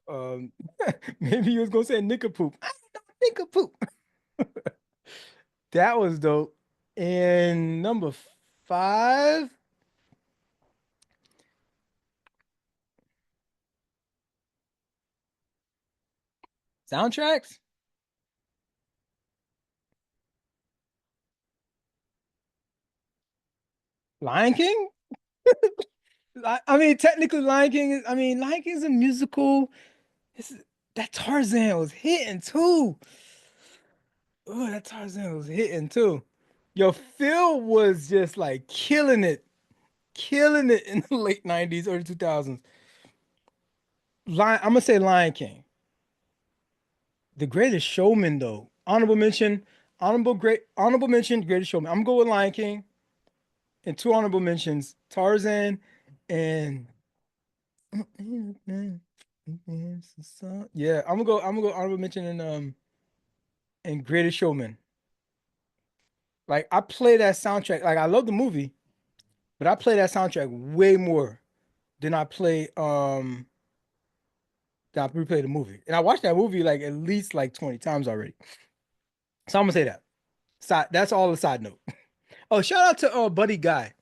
Um, maybe he was gonna say Nicka Poop. I don't Nicka Poop. That was dope. And number five, soundtracks. Lion King. I mean, technically, Lion King is. I mean, Lion King is a musical. It's, that Tarzan was hitting too. Oh, that Tarzan was hitting too. Yo, Phil was just like killing it in the late 90s, early 2000s. I'm gonna say Lion King. The Greatest Showman, though. Honorable mention, Greatest Showman. I'm gonna go with Lion King. And two honorable mentions, Tarzan and yeah, I'm gonna go honorable mention and Greatest Showman. Like I play that soundtrack. Like I love the movie, but I play that soundtrack way more than I replay the movie. And I watched that movie like at least like 20 times already. So I'm gonna say that. That's all a side note. Oh, shout out to Buddy Guy.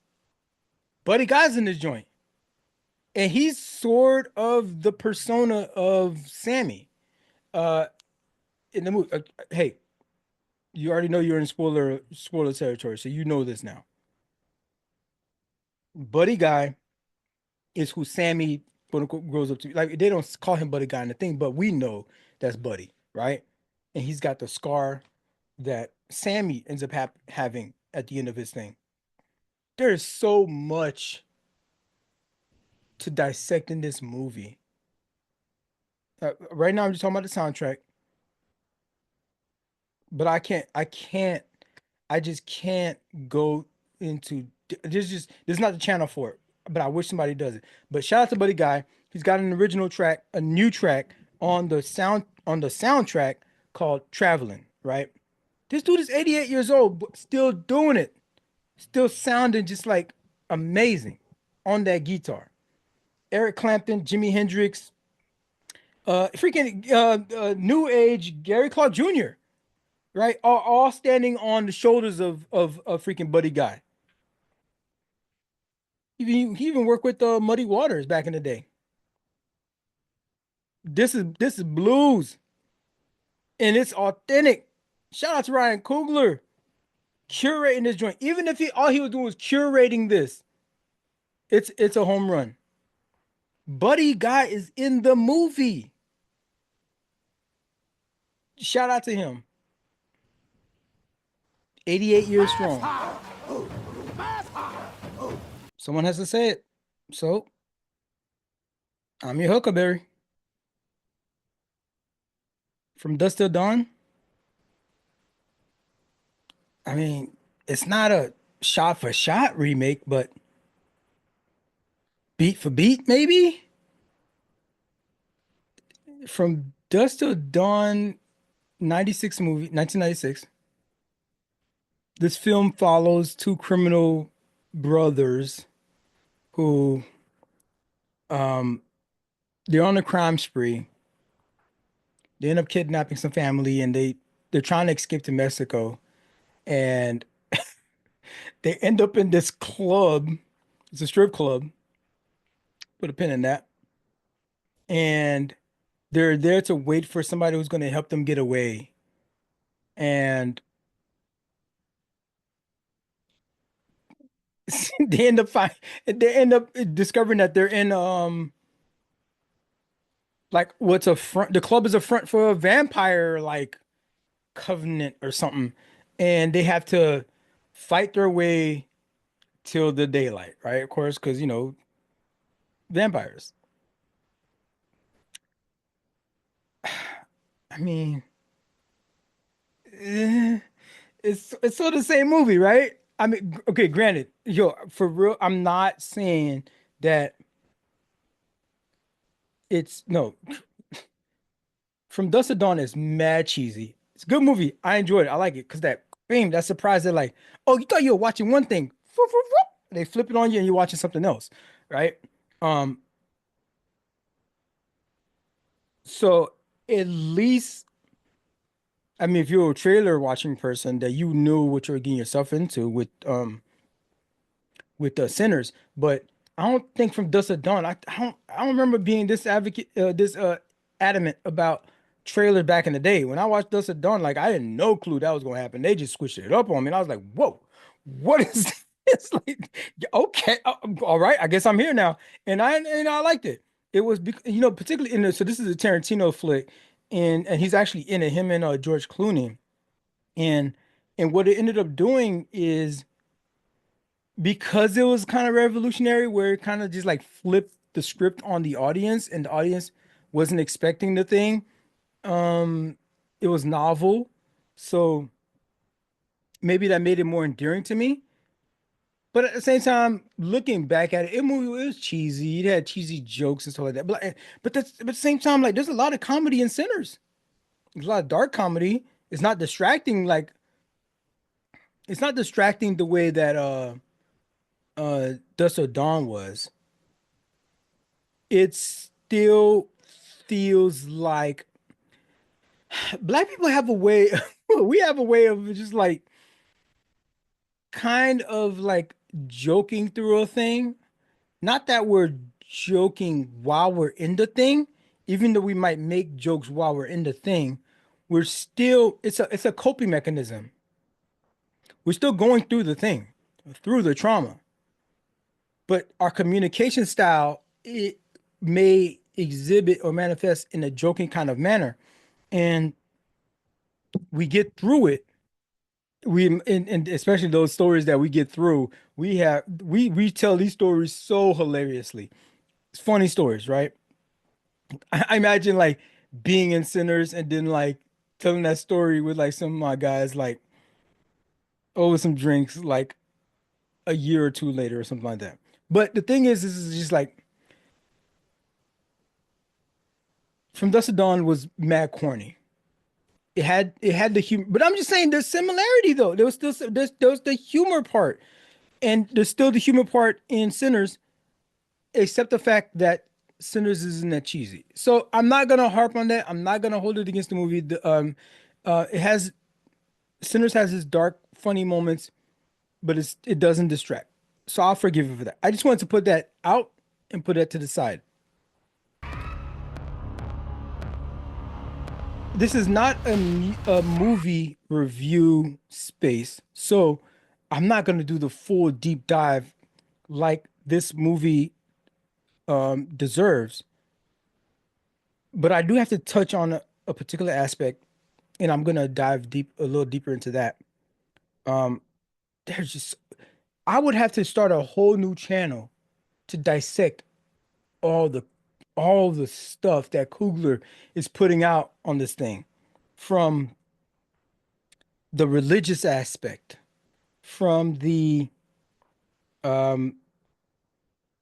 Buddy Guy's in this joint. And he's sort of the persona of Sammy. Uh in the movie. Hey, you already know you're in spoiler territory, so you know this now. Buddy Guy is who Sammy quote unquote grows up to. Like they don't call him Buddy Guy in the thing, but we know that's Buddy, right? And he's got the scar that Sammy ends up having at the end of his thing. There is so much to dissect in this movie. Right now, I'm just talking about the soundtrack, but I just can't go into. There's not the channel for it. But I wish somebody does it. But shout out to Buddy Guy. He's got an original track, a new track on the soundtrack called "Traveling." Right. This dude is 88 years old, but still doing it, still sounding just like amazing on that guitar. Eric Clapton, Jimi Hendrix, freaking new age Gary Clark Jr. right? All standing on the shoulders of a freaking Buddy Guy. He even worked with Muddy Waters back in the day. This is blues and it's authentic. Shout out to Ryan Coogler curating this joint. Even if he all he was doing was curating this, it's a home run. Buddy Guy is in the movie. Shout out to him. 88 years strong. Someone has to say it. So I'm your Huckleberry. From Dusk Till Dawn. I mean, it's not a shot for shot remake, but beat for beat, maybe? From Dusk Till Dawn, 96 movie, 1996. This film follows two criminal brothers who um they're on a crime spree. They end up kidnapping some family and they're trying to escape to Mexico and they end up in this club. It's a strip club. Put a pin in that. And they're there to wait for somebody who's going to help them get away. And they end up discovering that they're in like what's a front the club is a front for a vampire like covenant or something. And they have to fight their way till the daylight, right? Of course, because vampires. I mean, eh, it's sort of the same movie, right? I mean, okay, granted, yo, for real, I'm not saying that it's no. From Dusk to Dawn is mad cheesy. It's a good movie. I enjoyed it. I like it because that surprise, they're like, oh, you thought you were watching one thing. Whoop, whoop, whoop. They flip it on you and you're watching something else, right? Um, so at least, I mean, if you're a trailer watching person, that you knew what you're getting yourself into with the Sinners, but I don't think from Dusk to Dawn. I don't remember being this adamant about trailers back in the day. When I watched Dusk to Dawn, like I had no clue that was gonna happen. They just switched it up on me, and I was like, "Whoa, what is this?" Like, yeah, okay, all right, I guess I'm here now, and I liked it. It was particularly in the so this is a Tarantino flick, and he's actually in it. Him and George Clooney, and what it ended up doing is because it was kind of revolutionary where it kind of just like flipped the script on the audience and the audience wasn't expecting the thing. It was novel, so maybe that made it more endearing to me. But at the same time, looking back at it, it was cheesy. It had cheesy jokes and stuff like that. But at the same time, like there's a lot of comedy in Sinners. There's a lot of dark comedy. It's not distracting like it's not distracting the way that Dust Till Dawn was. It still feels like black people have a way we have a way of just like kind of like joking through a thing. Not that we're joking while we're in the thing, even though we might make jokes while we're in the thing, we're still it's a coping mechanism. We're still going through the thing, through the trauma. But our communication style it may exhibit or manifest in a joking kind of manner. And we get through it. And especially those stories that we get through, we tell these stories so hilariously. It's funny stories, right? I imagine like being in Sinners and then like telling that story with like some of my guys like over some drinks like a year or two later or something like that. But the thing is, this is just like From Dusk to Dawn was mad corny. It had the humor, but I'm just saying there's similarity though. There was the humor part, and there's still the humor part in Sinners, except the fact that Sinners isn't that cheesy. So I'm not gonna harp on that. I'm not gonna hold it against the movie. It has. Sinners has its dark, funny moments, but it doesn't distract. So I'll forgive you for that. I just wanted to put that out and put that to the side. This is not a movie review space, so I'm not going to do the full deep dive like this movie deserves. But I do have to touch on a particular aspect, and I'm going to dive a little deeper into that. Um, there's just I would have to start a whole new channel to dissect all the all the stuff that Coogler is putting out on this thing, from the religious aspect, from um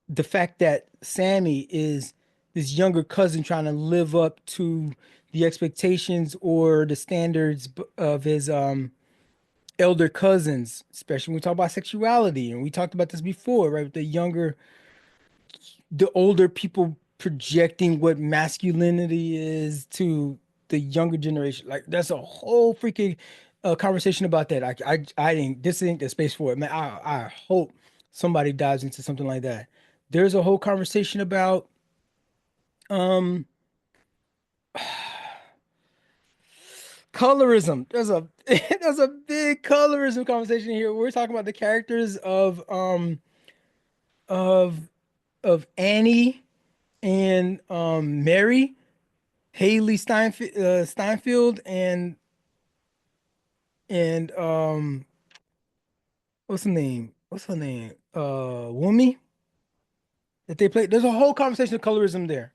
the fact that Sammy is this younger cousin trying to live up to the expectations or the standards of his elder cousins, especially when we talk about sexuality. And we talked about this before, right? The older people projecting what masculinity is to the younger generation. Like that's a whole freaking conversation about that. I think this ain't the space for it, man. I hope somebody dives into something like that. There's a whole conversation about um colorism. There's a big colorism conversation here. We're talking about the characters of Annie and Mary, Steinfeld, and what's her name? What's her name? Wumi, that they play. There's a whole conversation of colorism there.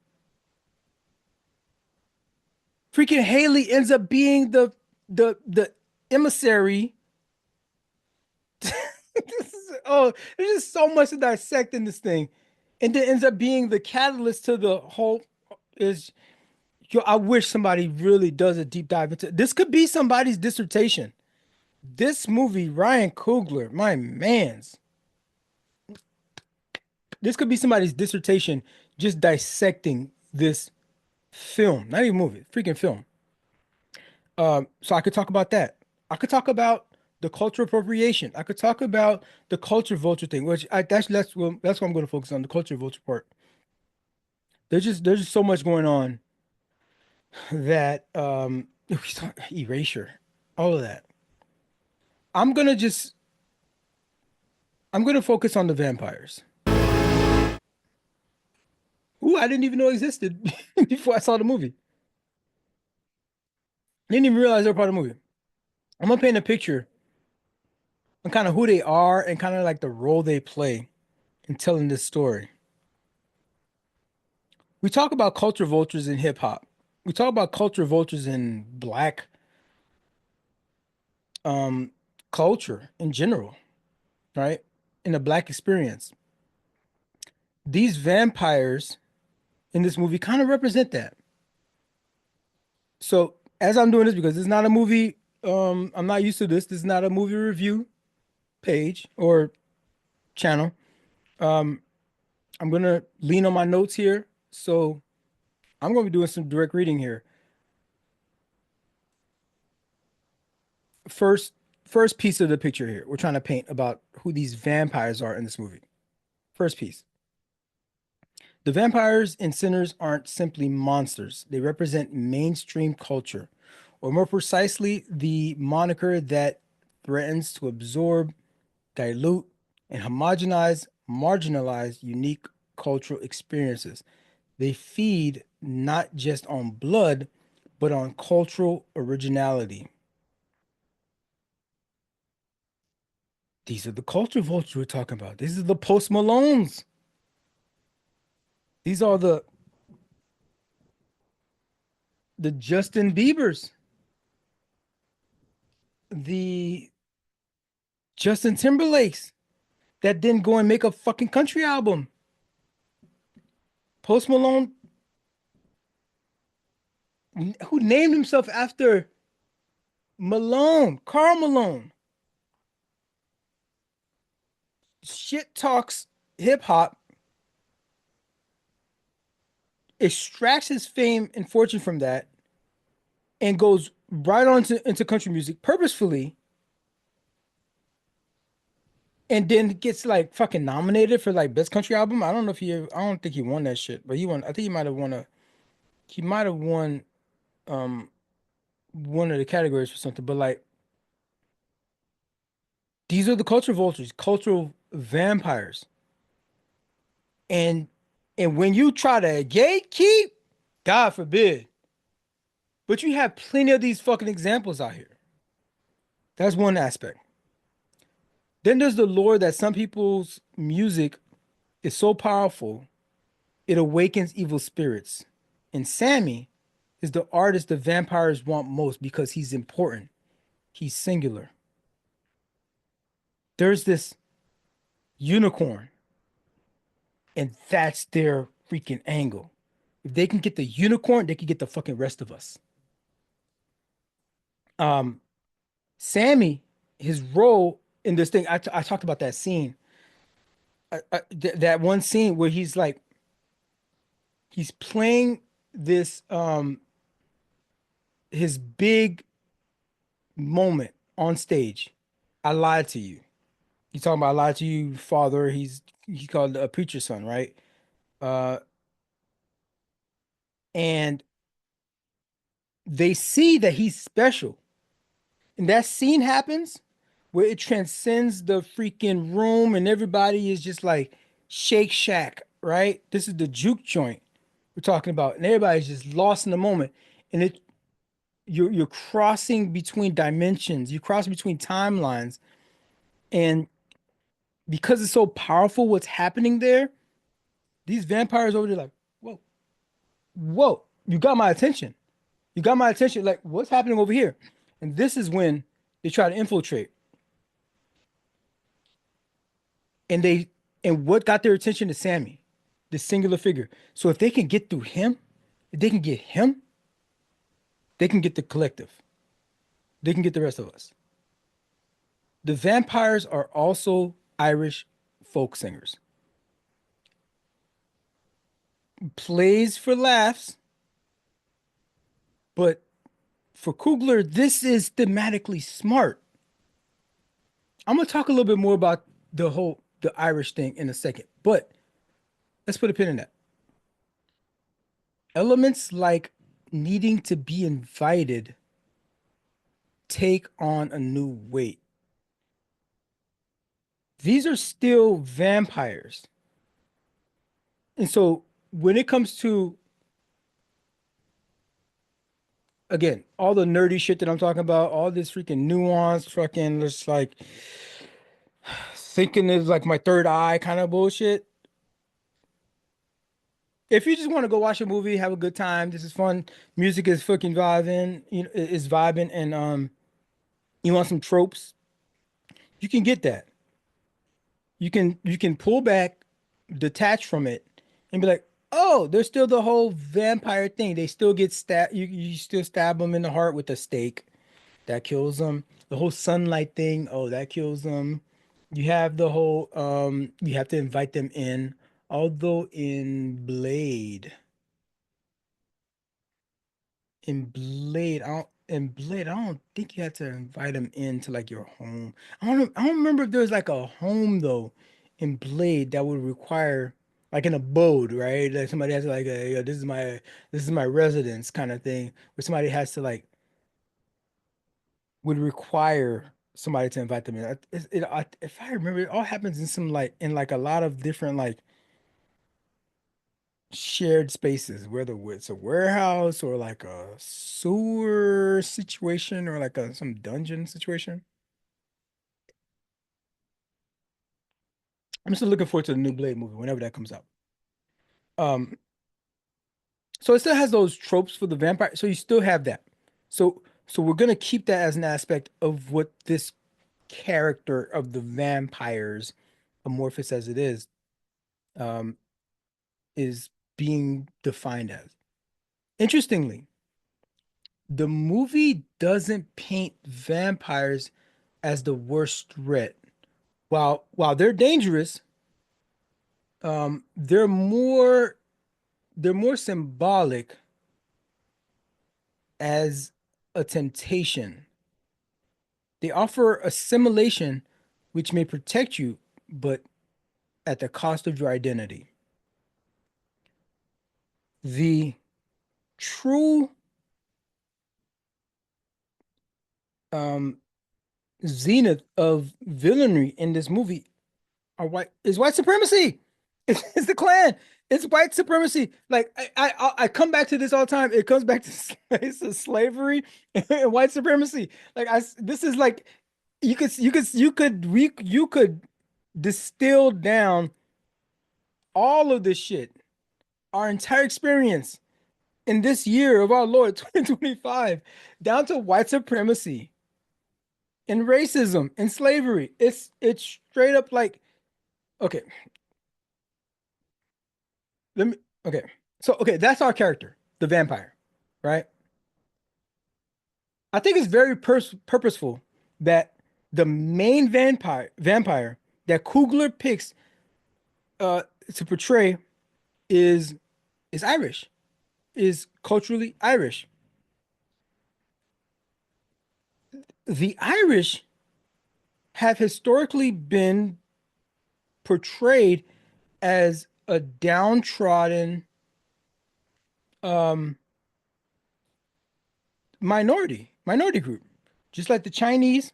Freaking Haley ends up being the emissary. Oh, there's just so much to dissect in this thing, and then ends up being the catalyst to the whole. Is Yo, I wish somebody really does a deep dive into this. Could be somebody's dissertation. This movie, Ryan Coogler, my man's. This could be somebody's dissertation, just dissecting this film, not even movie, freaking film. So I could talk about that. I could talk about the cultural appropriation. I could talk about the culture vulture thing, which that's what I'm going to focus on, the culture vulture part. There's just so much going on that erasure, all of that. I'm gonna just I'm gonna focus on the vampires, who I didn't even know existed before I saw the movie. Didn't even realize they were part of the movie. I'm gonna paint a picture on kind of who they are and kind of like the role they play in telling this story. We talk about culture vultures in hip hop. We talk about culture vultures in black um culture in general, right? In the black experience. These vampires in this movie kind of represent that. So as I'm doing this, because it's not a movie, I'm not used to this. This is not a movie review page or channel. Um, I'm gonna lean on my notes here. So I'm gonna be doing some direct reading here. First, first piece of the picture here. We're trying to paint about who these vampires are in this movie. First piece. The vampires and sinners aren't simply monsters. They represent mainstream culture, or more precisely, the moniker that threatens to absorb, dilute, and homogenize marginalized unique cultural experiences. They feed not just on blood, but on cultural originality. These are the culture vultures we're talking about. These are the Post Malones. These are the Justin Biebers, the Justin Timberlakes that didn't go and make a fucking country album. Post Malone, who named himself after Malone, Carl Malone, shit talks hip hop, extracts his fame and fortune from that, and goes right on into country music purposefully, and then gets like fucking nominated for like best country album. I don't know if he, I don't think he won that shit, but he won. I think he might have won he might have won um one of the categories for something. But like these are the culture vultures, cultural vampires, and when you try to gatekeep, God forbid, but you have plenty of these fucking examples out here. That's one aspect. Then there's the lore that some people's music is so powerful it awakens evil spirits. And Sammy is the artist the vampires want most because he's important. He's singular. There's this unicorn, and that's their freaking angle. If they can get the unicorn, they can get the fucking rest of us. Um, Sammy, his role in this thing, I talked about that scene, that one scene where he's like, he's playing this, his big moment on stage. I lied to you. He's talking about I lied to you, father. He's called a preacher's son, right? Uh, and they see that he's special. And that scene happens where it transcends the freaking room and everybody is just like Shake Shack, right? This is the juke joint we're talking about. And everybody's just lost in the moment. And you're crossing between dimensions, you're crossing between timelines. And because it's so powerful what's happening there, these vampires over there like, whoa, whoa, you got my attention. You got my attention. Like, what's happening over here? And this is when they try to infiltrate. And what got their attention is Sammy, this singular figure. So if they can get through him, if they can get him, they can get the collective. They can get the rest of us. The vampires are also Irish folk singers. Plays for laughs, but for Coogler, this is thematically smart. I'm gonna talk a little bit more about the Irish thing in a second, but let's put a pin in that. Elements like needing to be invited take on a new weight. These are still vampires. And so when it comes to, again, all the nerdy shit that I'm talking about, all this freaking nuance, fucking just like thinking is like my third eye kind of bullshit. If you just want to go watch a movie, have a good time, this is fun. Music is fucking vibing, is vibing, and you want some tropes, you can get that. You can pull back, detach from it, and be like, oh, there's still the whole vampire thing. They still get stabbed. You still stab them in the heart with a stake. That kills them. The whole sunlight thing, oh, that kills them. You have the whole you have to invite them in. Although in Blade, I don't think you had to invite them into like your home. I don't remember if there was like a home though in Blade that would require like an abode, right? Like somebody has to like this is my residence kind of thing, where somebody has to like would require somebody to invite them in. If I remember, it all happens in some like in like a lot of different like shared spaces, whether it's a warehouse or like a sewer situation or like some dungeon situation. I'm still looking forward to the new Blade movie whenever that comes out. Um, so it still has those tropes for the vampire. So you still have that. So we're gonna keep that as an aspect of what this character of the vampires, amorphous as it um, is being defined as. Interestingly, the movie doesn't paint vampires as the worst threat. While they're dangerous, um, they're more they're more symbolic as a temptation. They offer assimilation, which may protect you, but at the cost of your identity. The true um, zenith of villainy in this movie is white supremacy. It's the Klan. It's white supremacy. Like I come back to this all the time. It comes back to slavery and white supremacy. Like this is like you could distill down all of this shit, our entire experience in this year of our Lord 2025, down to white supremacy and racism and slavery. It's straight up like, okay, let me okay. So okay, that's our character, the vampire, right? I think it's very purposeful that the main vampire that Coogler picks uh to portray is is Irish, is culturally Irish. The Irish have historically been portrayed as a downtrodden um minority group, just like the Chinese,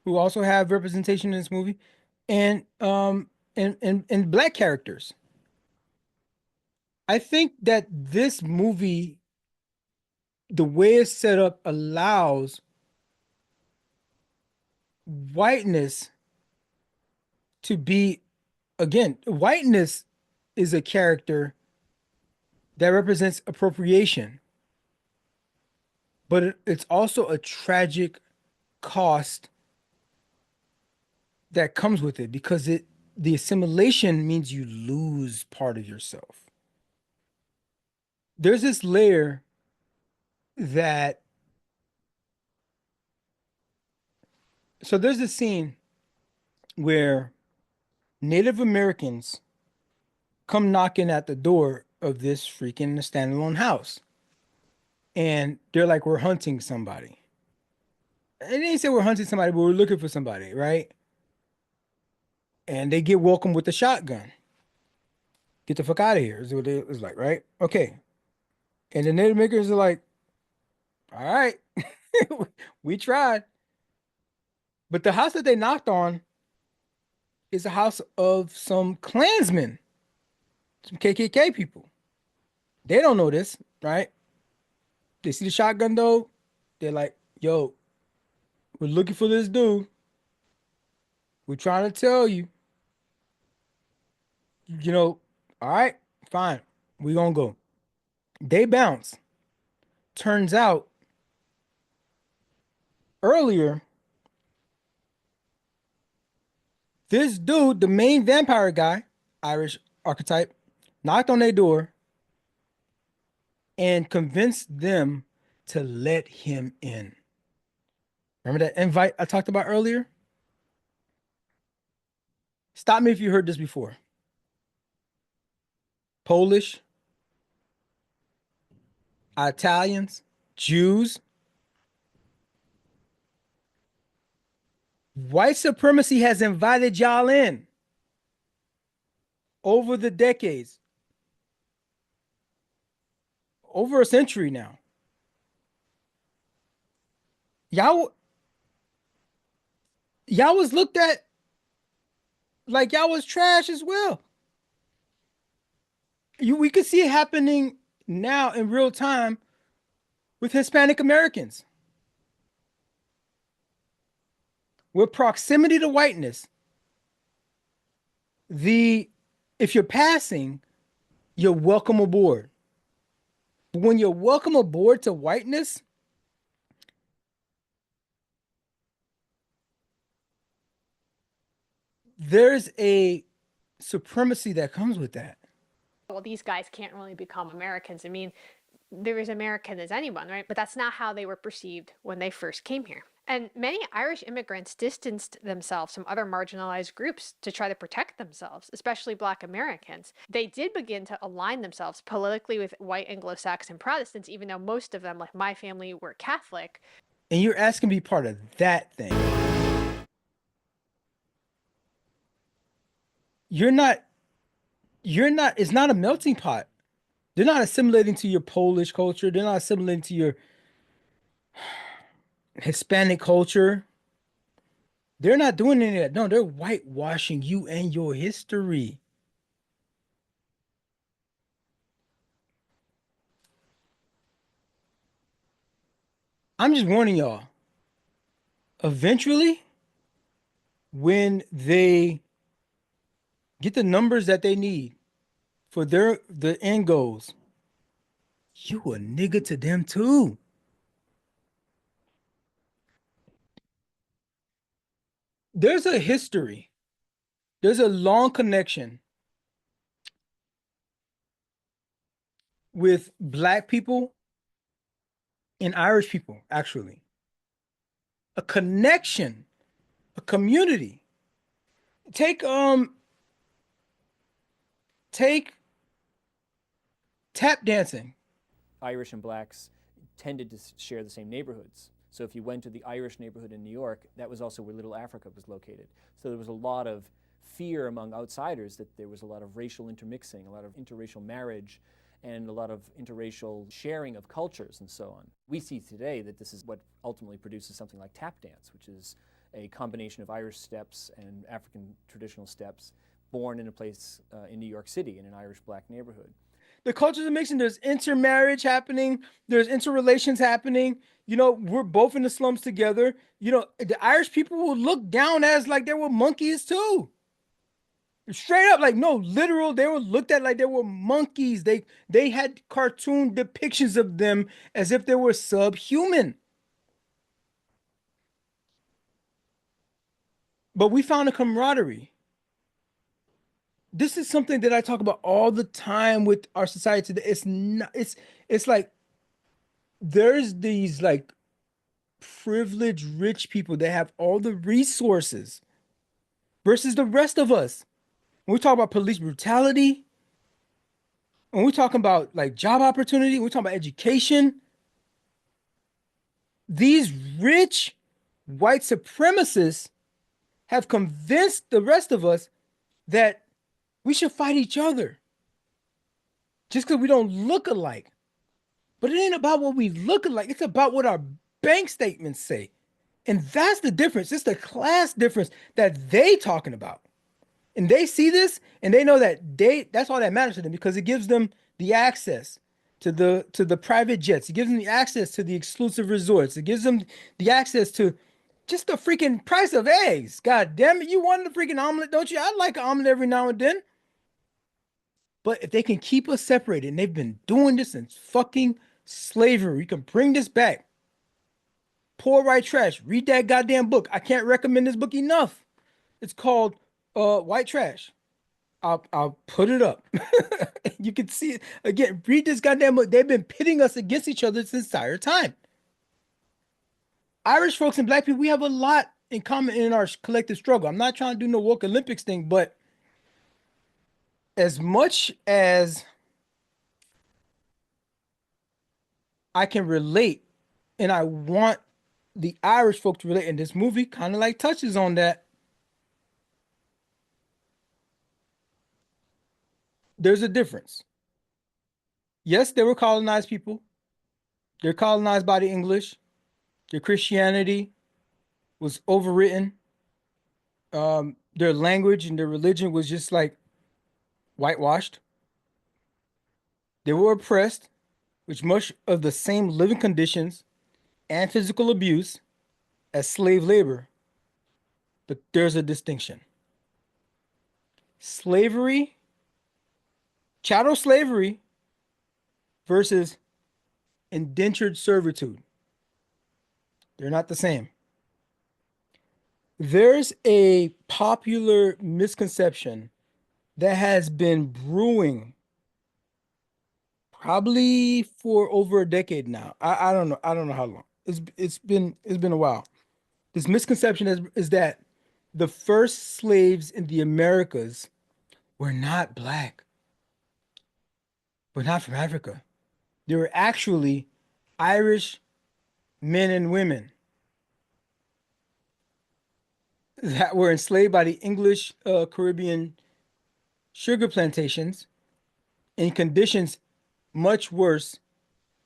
who also have representation in this movie, and and black characters. I think that this movie, the way it's set up, allows whiteness to be, again, whiteness is a character that represents appropriation, but it's also a tragic cost that comes with it, because the assimilation means you lose part of yourself. There's this layer that so there's this scene where Native Americans come knocking at the door of this freaking standalone house, and they're like, we're hunting somebody. And they didn't say we're hunting somebody, but we're looking for somebody, right? And they get welcome with a shotgun. Get the fuck out of here, is what it was like, right? Okay. And the Native Americans are like, all right, we tried. But the house that they knocked on is a house of some Klansmen, some KKK people. They don't know this, right? They see the shotgun though. They're like, yo, we're looking for this dude. We're trying to tell you, all right, fine. We gonna go. They bounce. Turns out earlier, this dude, the main vampire guy, Irish archetype, knocked on their door and convinced them to let him in. Remember that invite I talked about earlier? Stop me if you heard this before. Polish, Italians, Jews. White supremacy has invited y'all in over the decades, over a century now. Y'all, y'all was looked at like y'all was trash as well. We could see it happening now in real time with Hispanic Americans. With proximity to whiteness, if you're passing, you're welcome aboard. But when you're welcome aboard to whiteness, there's a supremacy that comes with that. Well, these guys can't really become Americans. I mean, they're as American as anyone, right? But that's not how they were perceived when they first came here. And many Irish immigrants distanced themselves from other marginalized groups to try to protect themselves, especially Black Americans. They did begin to align themselves politically with white Anglo-Saxon Protestants, even though most of them, like my family, were Catholic. And you're asking to be part of that thing. You're not, it's not a melting pot. They're not assimilating to your Polish culture. They're not assimilating to your Hispanic culture. They're not doing any of that. No, they're whitewashing you and your history. I'm just warning y'all. Eventually, when they get the numbers that they need for the end goals, you a nigga to them too. There's a history. There's a long connection with Black people and Irish people, actually. A connection, a community. Take take tap dancing. Irish and Blacks tended to share the same neighborhoods. So if you went to the Irish neighborhood in New York, that was also where Little Africa was located. So there was a lot of fear among outsiders that there was a lot of racial intermixing, a lot of interracial marriage, and a lot of interracial sharing of cultures and so on. We see today that this is what ultimately produces something like tap dance, which is a combination of Irish steps and African traditional steps born in a place in New York City in an Irish Black neighborhood. The cultures are mixing. There's intermarriage happening. There's interrelations happening. You know, we're both in the slums together. You know, the Irish people will look down as like they were monkeys too. Straight up, like no, literal. They were looked at like they were monkeys. They had cartoon depictions of them as if they were subhuman. But we found a camaraderie. This is something that I talk about all the time with our society today. It's not, it's like there's these like privileged rich people that have all the resources versus the rest of us. When we talk about police brutality, when we're talking about like job opportunity, when we're talking about education, these rich white supremacists have convinced the rest of us that we should fight each other just because we don't look alike. But it ain't about what we look like. It's about what our bank statements say. And that's the difference. It's the class difference that they talking about. And they see this and they know that that's all that matters to them because it gives them the access to the private jets. It gives them the access to the exclusive resorts. It gives them the access to just the freaking price of eggs. God damn it. You want the freaking omelet, don't you? I like an omelet every now and then. But if they can keep us separated, and they've been doing this since fucking slavery, we can bring this back. Poor White Trash. Read that goddamn book. I can't recommend this book enough. It's called White Trash. I'll put it up. You can see it. Again, read this goddamn book. They've been pitting us against each other this entire time. Irish folks and Black people, we have a lot in common in our collective struggle. I'm not trying to do no woke Olympics thing, but as much as I can relate and I want the Irish folk to relate, and this movie kind of like touches on that, there's a difference. Yes, they were colonized people. They're colonized by the English. Their Christianity was overwritten. Their language and their religion was just like whitewashed. They were oppressed, with much of the same living conditions and physical abuse as slave labor. But there's a distinction. Slavery, chattel slavery versus indentured servitude. They're not the same. There's a popular misconception that has been brewing probably for over a decade now. I don't know. I don't know how long. It's been a while. This misconception is that the first slaves in the Americas were not black, were not from Africa. They were actually Irish men and women that were enslaved by the English Caribbean sugar plantations in conditions much worse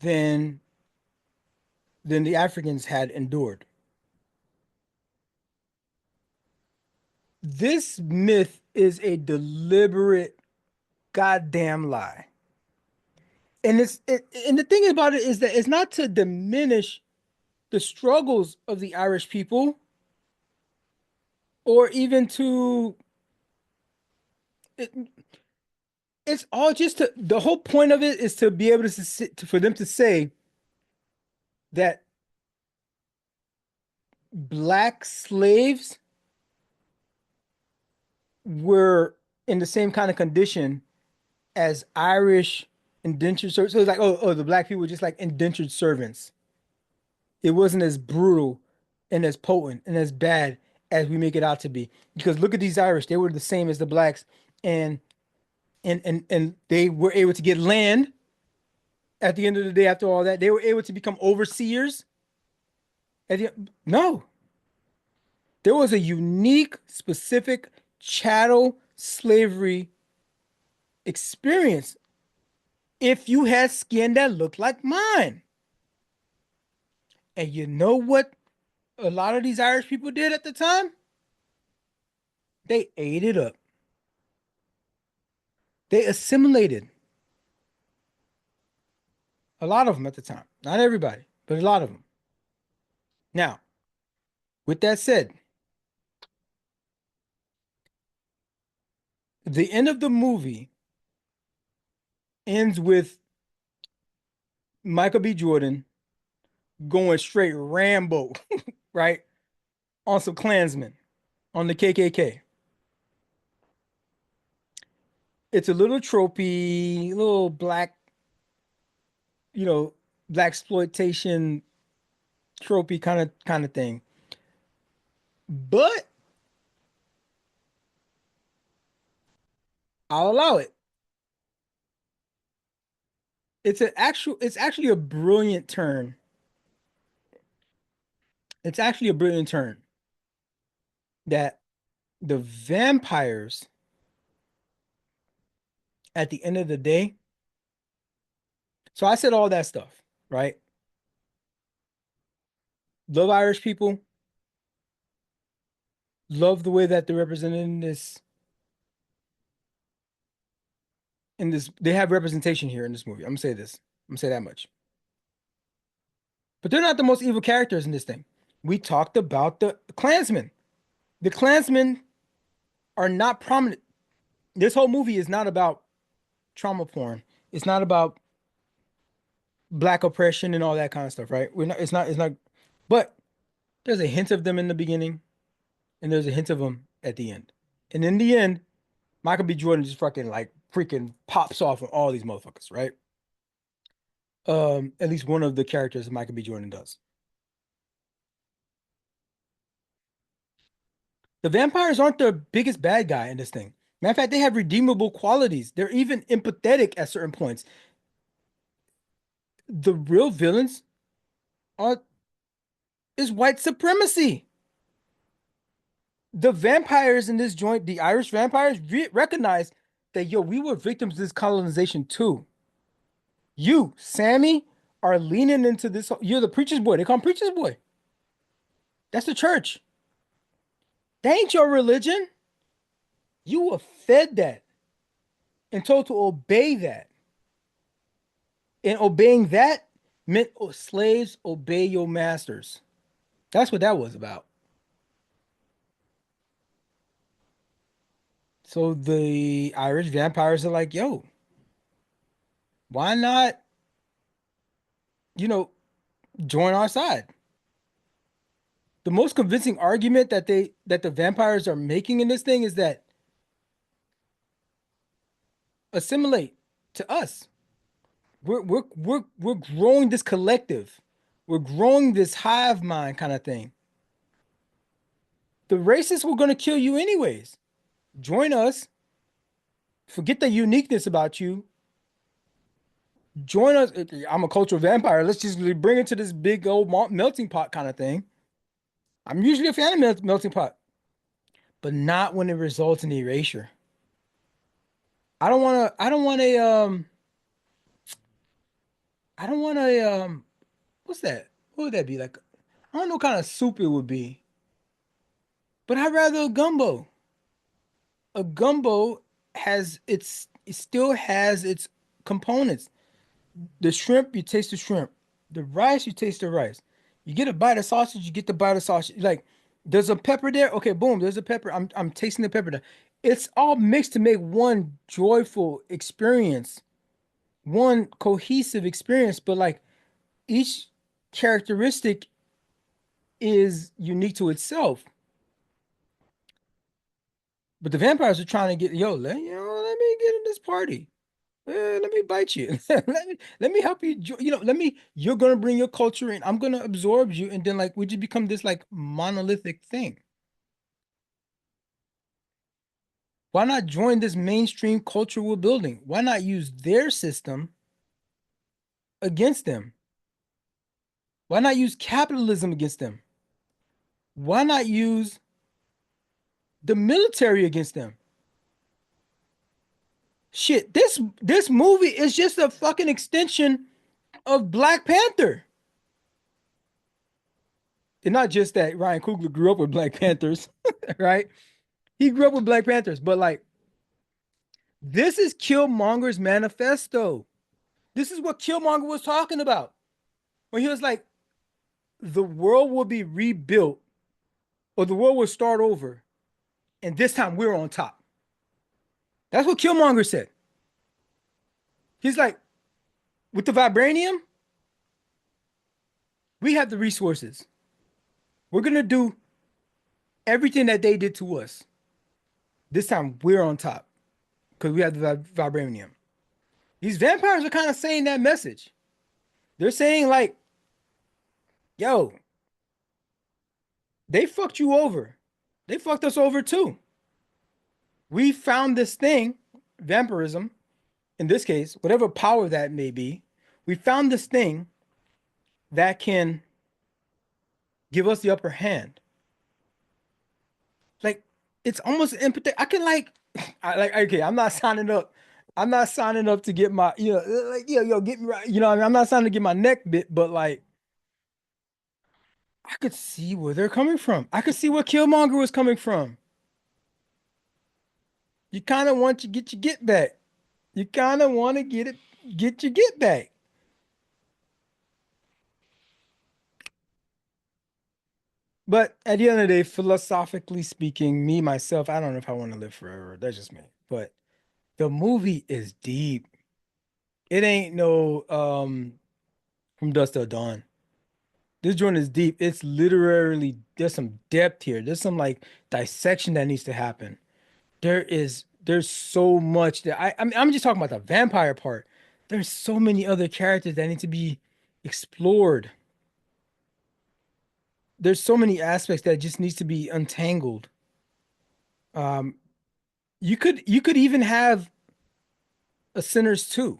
than the Africans had endured. This myth is a deliberate goddamn lie. And and the thing about it is that it's not to diminish the struggles of the Irish people or even to it, it's all just to the whole point of it is to be able for them to say that black slaves were in the same kind of condition as Irish indentured servants. So it's like, oh, the black people were just like indentured servants. It wasn't as brutal and as potent and as bad as we make it out to be. Because look at these Irish, they were the same as the blacks, and they were able to get land at the end of the day. After all that, they were able to become overseers. No, there was a unique, specific chattel slavery experience if you had skin that looked like mine. And you know what a lot of these Irish people did at the time? They ate it up. They assimilated. A lot of them at the time. Not everybody, but a lot of them. Now, with that said, the end of the movie ends with Michael B. Jordan going straight Rambo, right? On some Klansmen, on the KKK. It's a little tropey, little black, black exploitation tropey kind of thing. But I'll allow it. It's actually a brilliant turn. It's actually a brilliant turn that the vampires at the end of the day. So I said all that stuff, right? Love Irish people. Love the way that they're represented in this. They have representation here in this movie. I'm gonna say this. I'm gonna say that much. But they're not the most evil characters in this thing. We talked about the Klansmen. The Klansmen are not prominent. This whole movie is not about trauma porn. It's not about black oppression and all that kind of stuff, right? It's not, but there's a hint of them in the beginning, and there's a hint of them at the end. And in the end, Michael B. Jordan just freaking pops off on all these motherfuckers, right? At least one of the characters that Michael B. Jordan does. The vampires aren't the biggest bad guy in this thing. Matter of fact, they have redeemable qualities. They're even empathetic at certain points. The real villains is white supremacy. The vampires in this joint, the Irish vampires, recognize that, we were victims of this colonization too. You, Sammy, are leaning into this. You're the preacher's boy. They call him preacher's boy. That's the church. That ain't your religion. You were fed that and told to obey that. And obeying that meant slaves obey your masters. That's what that was about. So the Irish vampires are like, why not, join our side? The most convincing argument that the vampires are making in this thing is that assimilate to us. We're growing this collective. We're growing this hive mind kind of thing. The racists were gonna kill you anyways. Join us. Forget the uniqueness about you. Join us. I'm a cultural vampire. Let's just bring it to this big old melting pot kind of thing. I'm usually a fan of melting pot, but not when it results in erasure. I don't want to. I don't want a. I don't want a. What's that? What would that be like? I don't know what kind of soup it would be, but I'd rather a gumbo. A gumbo it still has its components. The shrimp, you taste the shrimp. The rice, you taste the rice. You get a bite of sausage, you get the bite of sausage. Like, there's a pepper there. Okay, boom, there's a pepper. I'm tasting the pepper there. It's all mixed to make one joyful experience, one cohesive experience, but like each characteristic is unique to itself. But the vampires are trying to get, let me get in this party. Let me bite you. let me help you. You're gonna bring your culture in. I'm gonna absorb you, and then like we just become this like monolithic thing. Why not join this mainstream culture we're building? Why not use their system against them? Why not use capitalism against them? Why not use the military against them? Shit, this movie is just a fucking extension of Black Panther. And not just that Ryan Coogler grew up with Black Panthers, right? He grew up with Black Panthers, but like this is Killmonger's manifesto. This is what Killmonger was talking about when he was like, the world will be rebuilt or the world will start over. And this time we're on top. That's what Killmonger said. He's like, with the vibranium, we have the resources. We're going to do everything that they did to us. This time we're on top because we have the vibranium. These vampires are kind of saying that message. They're saying like, yo, they fucked you over. They fucked us over too. We found this thing, vampirism, in this case, whatever power that may be, we found this thing that can give us the upper hand. Like, it's almost empathy. I can okay, I'm not signing up. I'm not signing up to get my, get me right. I'm not signing to get my neck bit, but like, I could see where they're coming from. I could see where Killmonger was coming from. You kind of want to get your get back. You kind of want to get your get back. But at the end of the day, philosophically speaking, me, myself, I don't know if I want to live forever. That's just me. But the movie is deep. It ain't no From Dusk Till Dawn. This joint is deep. It's literally, there's some depth here. There's some like dissection that needs to happen. There's so much that I'm just talking about the vampire part. There's so many other characters that need to be explored. There's so many aspects that just needs to be untangled. Um, you could even have a Sinners too.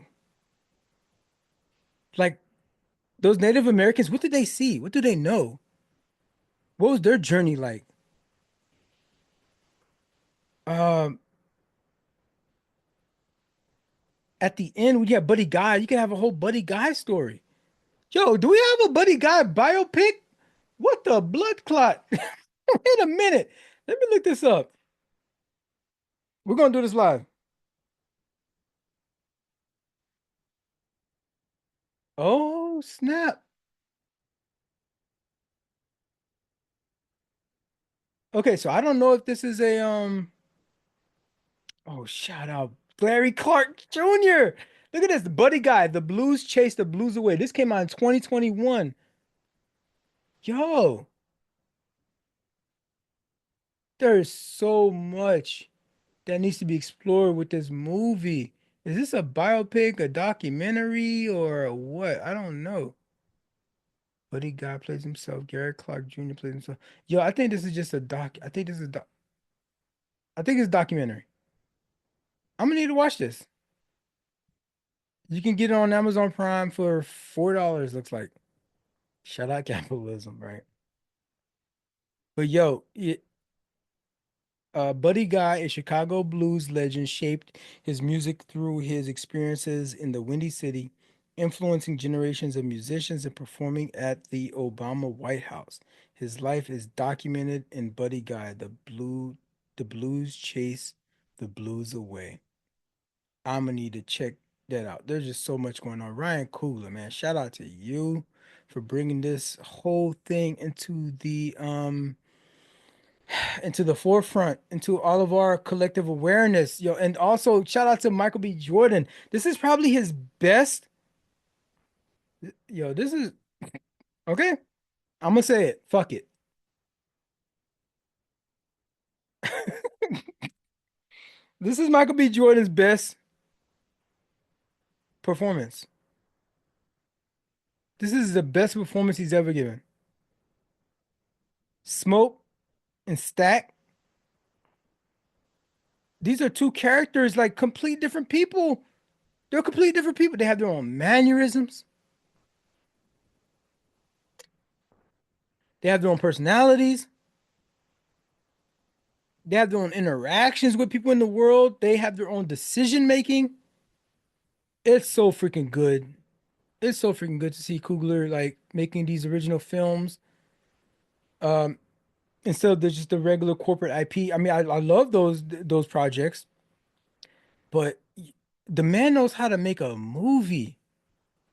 Like those Native Americans, what did they see? What do they know? What was their journey like? Um, at the end, we have Buddy Guy. You can have a whole Buddy Guy story. Yo, do we have a Buddy Guy biopic? What the blood clot? Wait a minute. Let me look this up. We're gonna do this live. Oh, snap. Okay, so I don't know if this is a oh, shout out Larry Clark Jr. Look at this, the Buddy Guy. The Blues Chase the Blues Away. This came out in 2021. Yo, there's so much that needs to be explored with this movie. Is this a biopic, a documentary, or what? I don't know. Buddy Guy plays himself. Garrett Clark Jr. plays himself. Yo, I think this is just a doc. I think it's a documentary. I'm gonna need to watch this. You can get it on Amazon Prime for $4, looks like. Shout out capitalism, right? But yo, Buddy Guy, a Chicago blues legend, shaped his music through his experiences in the Windy City, influencing generations of musicians and performing at the Obama White House. His life is documented in Buddy Guy, the blues chase the blues away. I'm gonna need to check that out. There's just so much going on. Ryan Coogler, man, shout out to you for bringing this whole thing into the forefront, into all of our collective awareness. Yo, and also shout out to Michael B. Jordan. This is probably his best. Yo, this is okay. I'm gonna say it. Fuck it. This is Michael B. Jordan's best performance. This is the best performance he's ever given. Smoke and Stack. These are two characters, like complete different people. They're complete different people. They have their own mannerisms. They have their own personalities. They have their own interactions with people in the world. They have their own decision making. It's so freaking good. It's so freaking good to see Coogler like making these original films. Um, Instead of just the regular corporate IP. I mean, I love those projects, but the man knows how to make a movie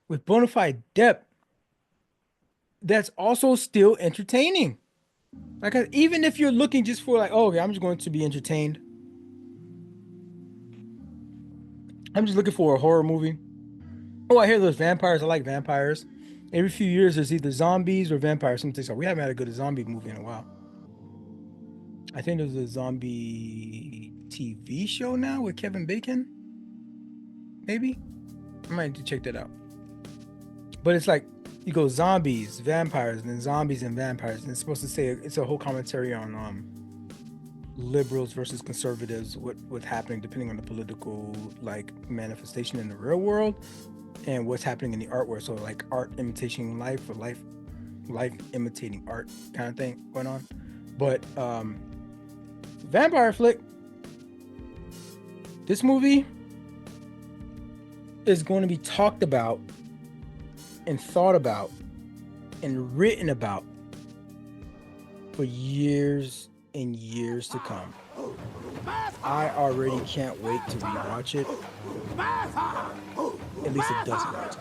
with bona fide depth that's also still entertaining. Like even if you're looking just for like, oh, okay, I'm just going to be entertained. I'm just looking for a horror movie. Oh, I hear those vampires. I like vampires. Every few years, there's either zombies or vampires. Something like we haven't had a good zombie movie in a while. I think there's a zombie TV show now with Kevin Bacon. Maybe I might need to check that out. But it's like you go zombies, vampires, and then zombies and vampires, and it's supposed to say it's a whole commentary on liberals versus conservatives, what's happening depending on the political like manifestation in the real world, and what's happening in the art world. So like art imitating life, or life imitating art kind of thing going on. But vampire flick. This movie is going to be talked about and thought about and written about for years and years to come. I already can't wait to rewatch it. At least it doesn't.